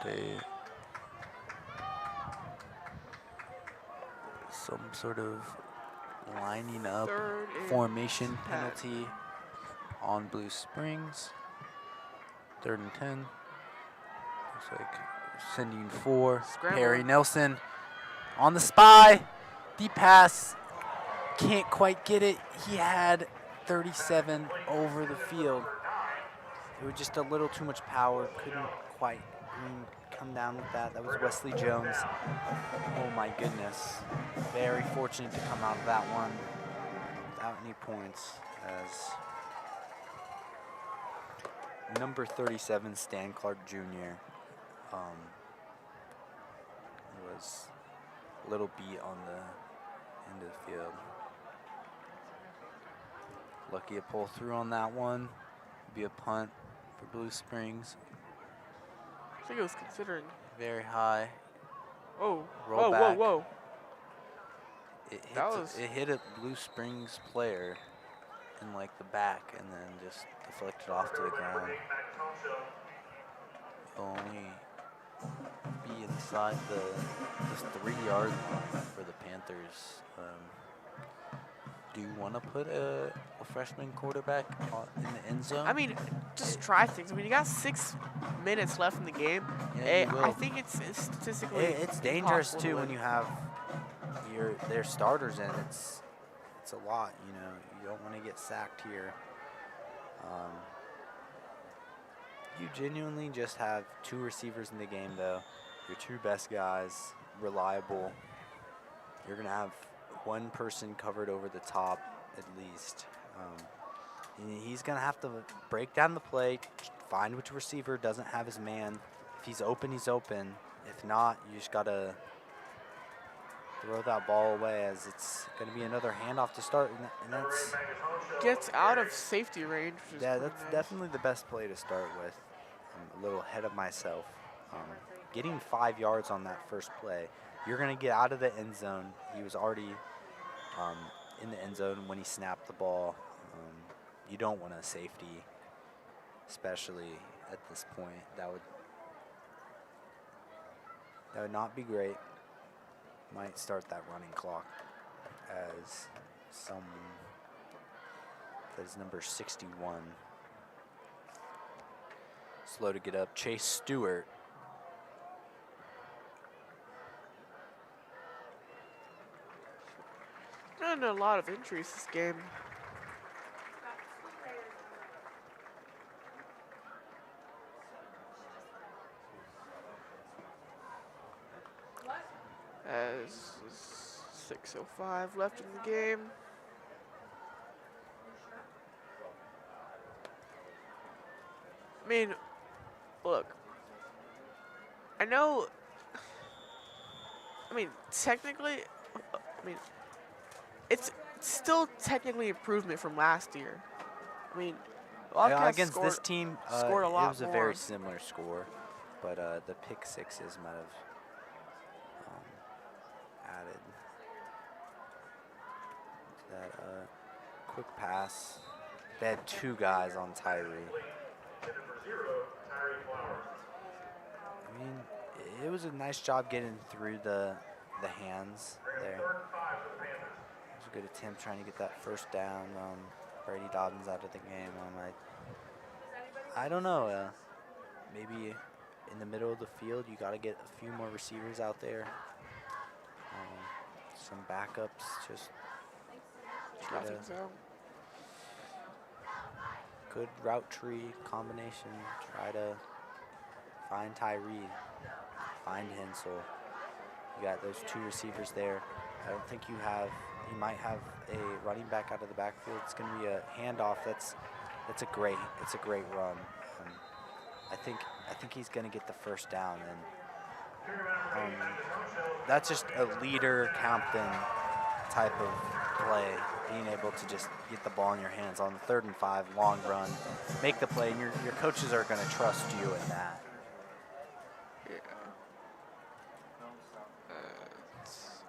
some sort of lining up formation penalty on Blue Springs. 3rd and 10. Looks like sending 4. Scramble. Perry Nelson on the spy. Deep pass. Can't quite get it. He had 37 over the field. It was just a little too much power. Couldn't quite come down with that. That was Wesley Jones. Oh my goodness. Very fortunate to come out of that one without any points, as number 37, Stan Clark Jr. was a little beat on the end of the field. Lucky to pull through on that one. Be a punt for Blue Springs. I think it was considering. Very high. Oh, Roll whoa, back. whoa, whoa. It hit a Blue Springs player in like the back and then just deflected off to the ground. Only be inside the 3-yard line for the Panthers. Do you want to put a freshman quarterback in the end zone? I mean, just try things. I mean, you got 6 minutes left in the game. Yeah, I think it's statistically it's dangerous impossible too to when win. you have their starters in. It's a lot, you know. You don't want to get sacked here. You genuinely just have 2 receivers in the game, though. Your 2 best guys, reliable. You're gonna have 1 person covered over the top at least. He's gonna have to break down the play, find which receiver doesn't have his man. If he's open, he's open. if not, you just gotta throw that ball away, as it's gonna be another handoff to start, and that's Gets out of safety range, which is yeah, pretty that's nice. definitely the best play to start with. I'm a little ahead of myself. Getting 5 yards on that first play, you're gonna get out of the end zone. He was already in the end zone when he snapped the ball. You don't want a safety, especially at this point. That would not be great. Might start that running clock as that is number 61. Slow to get up. Chase Stewart. Not a lot of injuries this game. As 6:05 left in the game. I mean, look. I know. I mean, technically, it's still technically improvement from last year. I mean, Wildcats Against scored, this team, scored a lot it was a more. very similar score, but the pick sixes might have added to that quick pass. They had 2 guys on Tyree. I mean, it was a nice job getting through the hands there. It was a good attempt trying to get that first down. Brady Dobbins out of the game. I don't know. Maybe in the middle of the field, you got to get a few more receivers out there. Some backups. Just I think so. Good route tree combination. Try to find Tyree, find Hensel. You got those 2 receivers there. I don't think you might have a running back out of the backfield. It's going to be a handoff. It's a great run. I think he's going to get the first down, and that's just a leader Compton type of play. Being able to just get the ball in your hands on the 3rd and 5, long run, make the play, and your coaches are going to trust you in that. Yeah. It's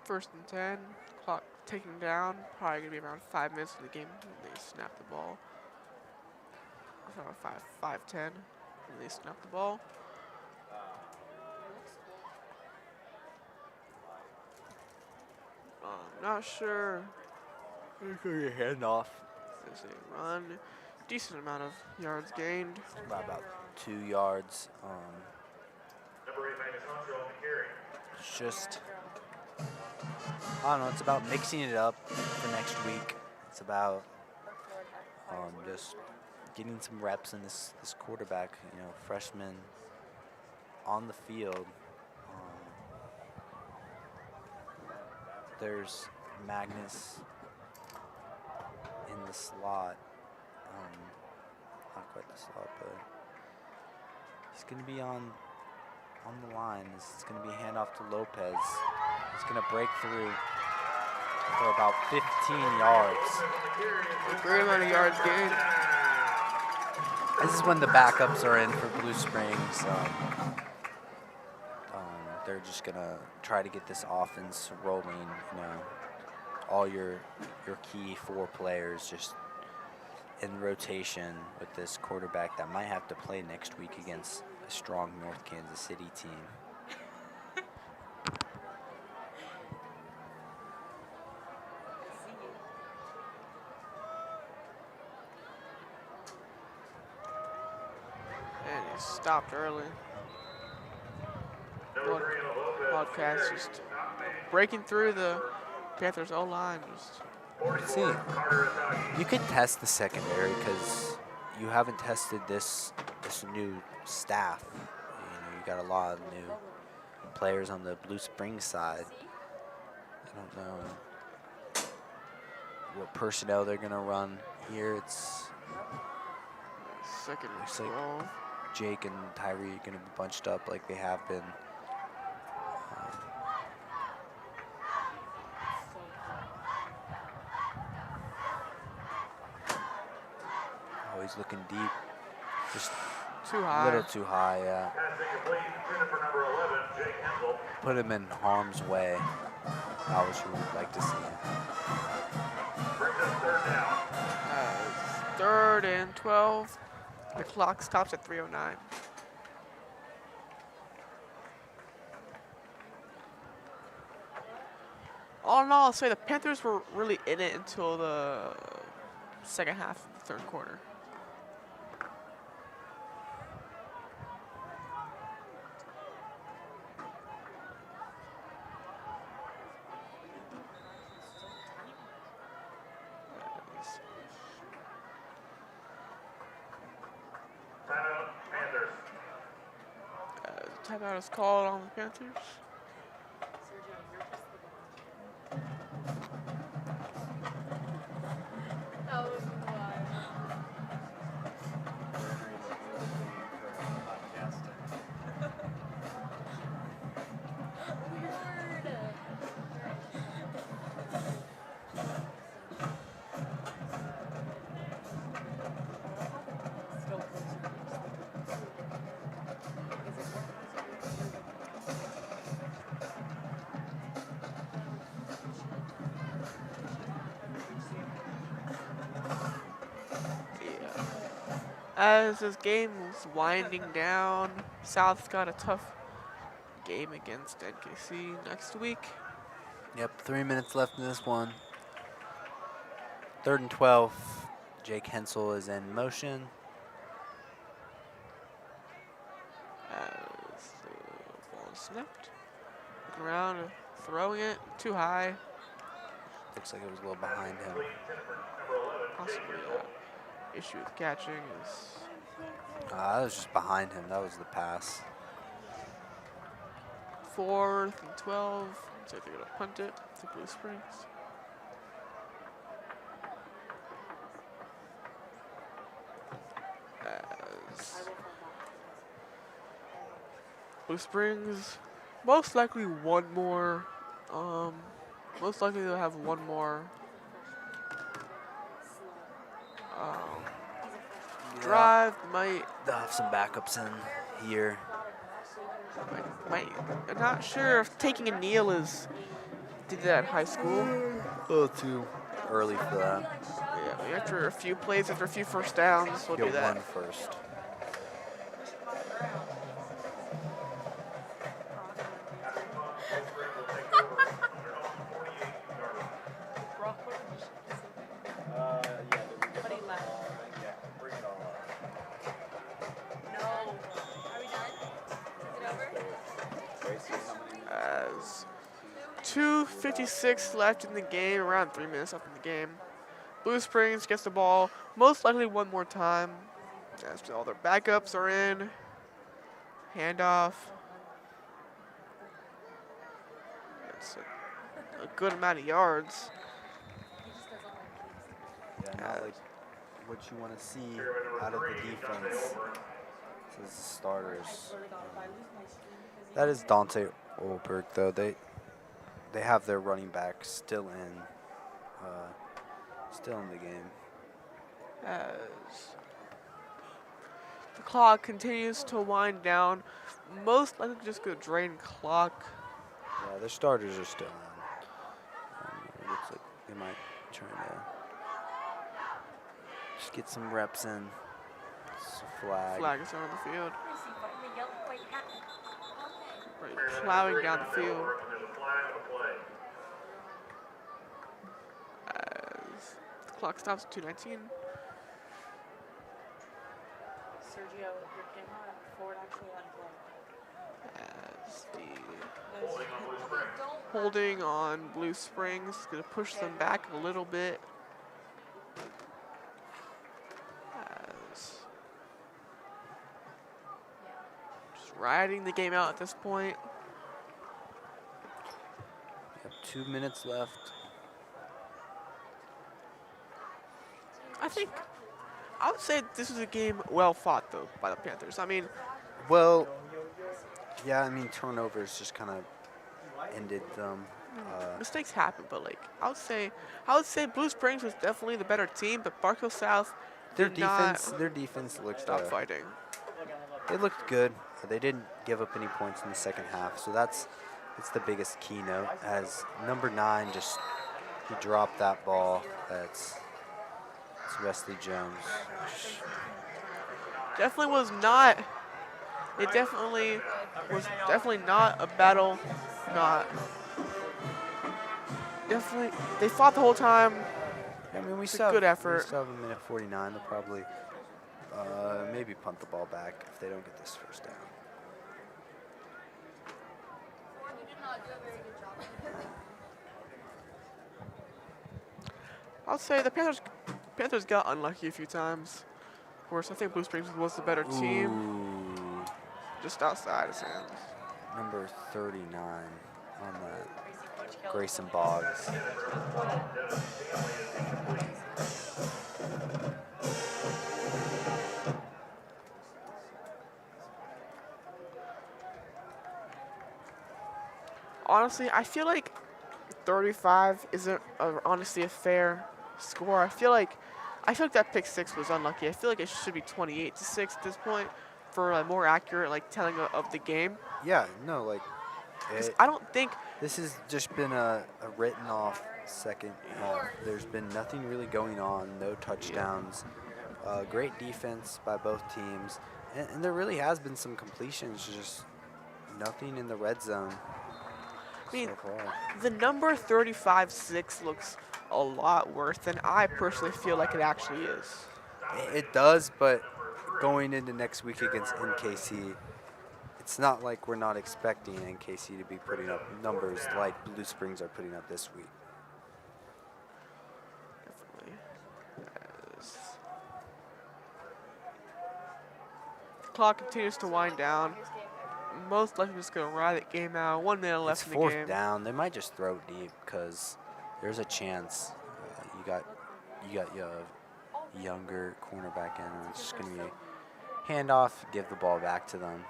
1st and 10. Clock ticking down. Probably gonna be around 5 minutes of the game when they snap the ball. Around 5:10 when they snap the ball. Not sure. Your handoff. As they run, decent amount of yards gained. About 2 yards. It's just, I don't know, it's about mixing it up for next week. It's about just getting some reps in this quarterback, freshman on the field. There's Magnus in the slot. Not quite the slot, but he's going to be on the line. It's going to be a handoff to Lopez. He's going to break through for about 15 yards. A great amount of yards gained. This is when the backups are in for Blue Springs. They're just going to try to get this offense rolling. All your key 4 players just in rotation with this quarterback that might have to play next week against a strong North Kansas City team. And he stopped early. Wildcats just breaking through the Panthers O-line. See, you could test the secondary because you haven't tested this new staff. You got a lot of new players on the Blue Springs side. I don't know what personnel they're gonna run here. It's Second and looks like 12. Jake and Tyree are gonna be bunched up like they have been Oh, he's looking deep. Just Too a high. little too high, yeah. Passing complete to number 11, Jake Hensel. Put him in harm's way. That was what we'd like to see. Brings us third down. Third and 12. The clock stops at 3:09. All in all, I'll say the Panthers were really in it until the second half of the third quarter. Timeout, Panthers. Timeout is called on the Panthers. As this game is winding down, South's got a tough game against NKC next week. Yep, 3 minutes left in this one. 3rd and 12. Jake Hensel is in motion. As the ball is snapped. Looking around, throwing it too high. Looks like it was a little behind him. Possibly issue with catching is That was just behind him. That was the pass. 4th and 12. Looks like they're gonna punt it to Blue Springs. As Blue Springs most likely one more. Most likely they'll have one more drive. Might They'll have some backups in here. I'm not sure if taking a kneel is did that in high school. A little too early for that. Yeah, maybe after a few plays, after a few first downs, we'll do Get that. one first. As 2:56 left in the game, around 3 minutes left in the game. Blue Springs gets the ball, most likely one more time. As all their backups are in. Handoff. That's a good amount of yards. Yeah, not like what you want to see out of the defense. This is the starters. That is Dante Olberg, though. They have their running back still in the game. As the clock continues to wind down, most likely just go drain clock. Yeah, their starters are still in. It looks like they might try to just get some reps in. It's a flag. Flag is on the field. Right, plowing down the field. As the clock stops at 2:19. Sergio, your camera forward actually on play. As the holding on Blue Springs is going to push them back a little bit. As just riding the game out at this point. We have 2 minutes left. I would say this was a game well fought, though, by the Panthers. I mean, Well, yeah, I mean, turnovers just kind of ended them. mistakes happen, but like I would say Blue Springs was definitely the better team, but Barco South Their did not defense looked. stop fighting. They looked good. They didn't give up any points in the second half, so that's the biggest keynote. As number 9 he dropped that ball. It's Wesley Jones. Definitely was not. It definitely was not a battle. Not. Definitely, they fought the whole time. I mean, we It's a still good have, effort. We still have a minute 49. They'll probably maybe punt the ball back if they don't get this first down. I'll say the Panthers got unlucky a few times. Of course, I think Blue Springs was the better team. Ooh, Just outside his hands. number 39 on that. Grayson Boggs. Honestly, I feel like 35 isn't honestly a fair score. I feel like that pick 6 was unlucky. I feel like it should be 28-6 at this point for a more accurate telling of the game. Yeah, no, like 'Cause I don't think this has just been a written off second half. There's been nothing really going on, no touchdowns. Great defense by both teams, and there really has been some completions, just nothing in the red zone. I mean, so far. the number 35-6 looks a lot worse than I personally feel like it actually is. It does, but going into next week against NKC, it's not like we're not expecting NKC to be putting up numbers like Blue Springs are putting up this week. Definitely. The clock continues to wind down. Most likely just going to ride that game out. 1 minute left It's in the game. fourth down. They might just throw it deep because there's a chance. You got your younger cornerback in, and it's just going to be handoff, give the ball back to them.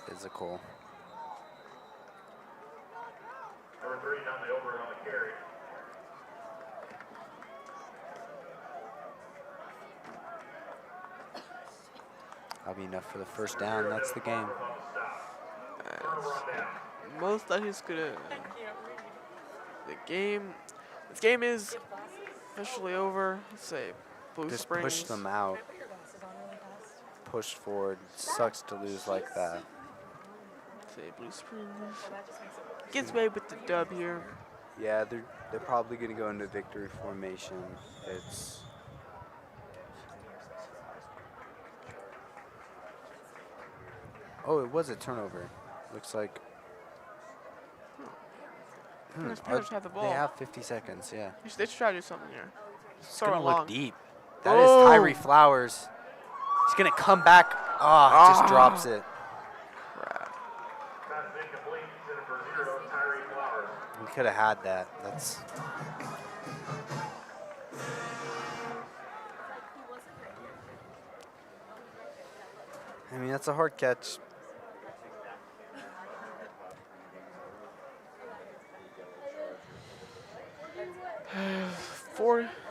Physical. Number 3 down the over on the carry. That'll be enough for the first down. That's the game. Most likely it's gonna. This game is officially over. Let's say Blue Just Springs. push them out. Push forward. Sucks to lose like that. Say Blue Springs gets away with the dub here. Yeah, they're probably going to go into victory formation. It's it was a turnover. Looks like Panthers have the ball. They have 50 seconds, yeah. They should try to do something here. It's Throw going it to look long. deep. That is Oh. Tyree Flowers. He's going to come back. Just drops it. Crap. Pass is incomplete. Center for 0, Tyree Flowers. We could have had that. That's I mean, that's a hard catch.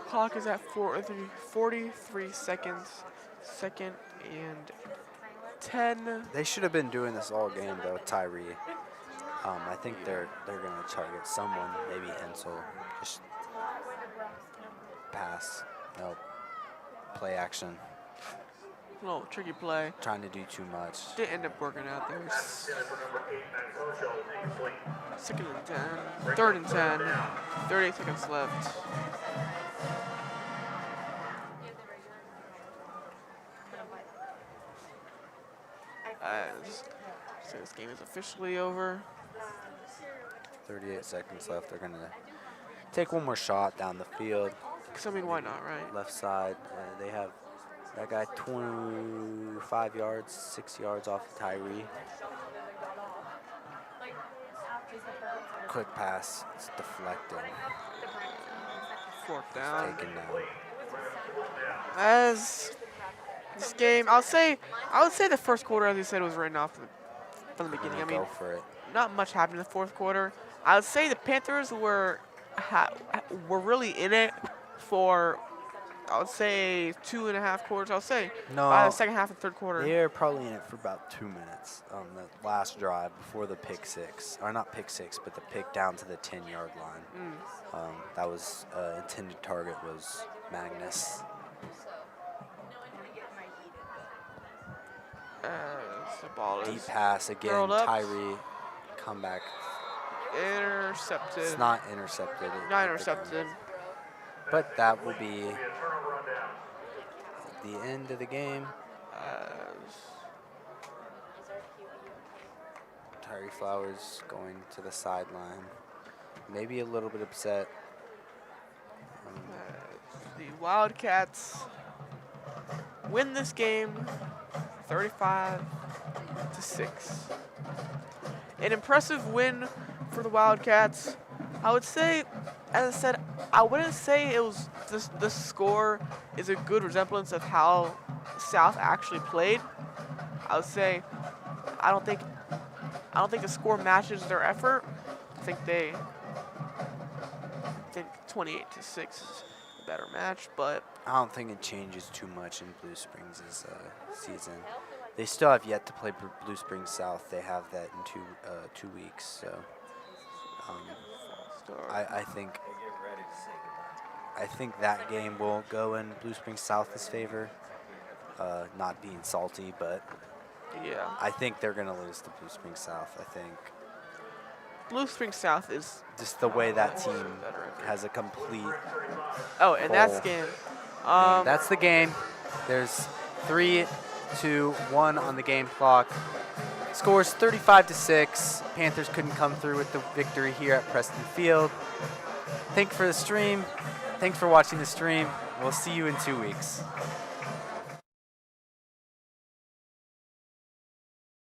Clock is at 43 seconds. Second and 10. They should have been doing this all game, though, Tyree. I think they're going to target someone, maybe Hensel. Just pass. Nope. Play action. Little tricky play. Trying to do too much. Didn't end up working out there. Center for number 8, Matt Rochelle, incomplete. Second and 10. Third and 10. 38 seconds left. So this game is officially over. 38 seconds left. They're going to take one more shot down the field. Because, I mean, why not, right? Left side. They have that guy 25 yards, 6 yards off of Tyree. Quick pass. It's deflected. Fourth down. Taken down. As this game, I would say the first quarter, as you said, was written off from the beginning. I mean, Go for it. not much happened in the fourth quarter. I would say the Panthers were really in it for I would say 2.5 quarters. I would say No. by the second half and third quarter. They're probably in it for about 2 minutes on the last drive before the pick six. Or not pick six, but the pick down to the 10-yard line. That was intended target was Magnus. The ball is Deep pass again, curled up. Tyree, comeback. intercepted. It's not intercepted. Not intercepted. But that will be the end of the game. Tyree Flowers going to the sideline. Maybe a little bit upset. The Wildcats win this game 35-6. An impressive win for the Wildcats. I would say, as I said, I wouldn't say it was the score is a good resemblance of how South actually played. I would say I don't think the score matches their effort. I think 28-6 is a better match, but I don't think it changes too much in Blue Springs' season. They still have yet to play Blue Springs South. They have that in 2 weeks. So I think that game will go in Blue Springs South's favor. Not being salty, but yeah, I think they're gonna lose to Blue Springs South. I think Blue Springs South is just the way that team has a complete. Oh, and that's full game. game. That's the game. There's 3-2-1 on the game clock. Scores 35-6. Panthers couldn't come through with the victory here at Preston Field. Thanks for the stream. Thanks for watching the stream. We'll see you in 2 weeks.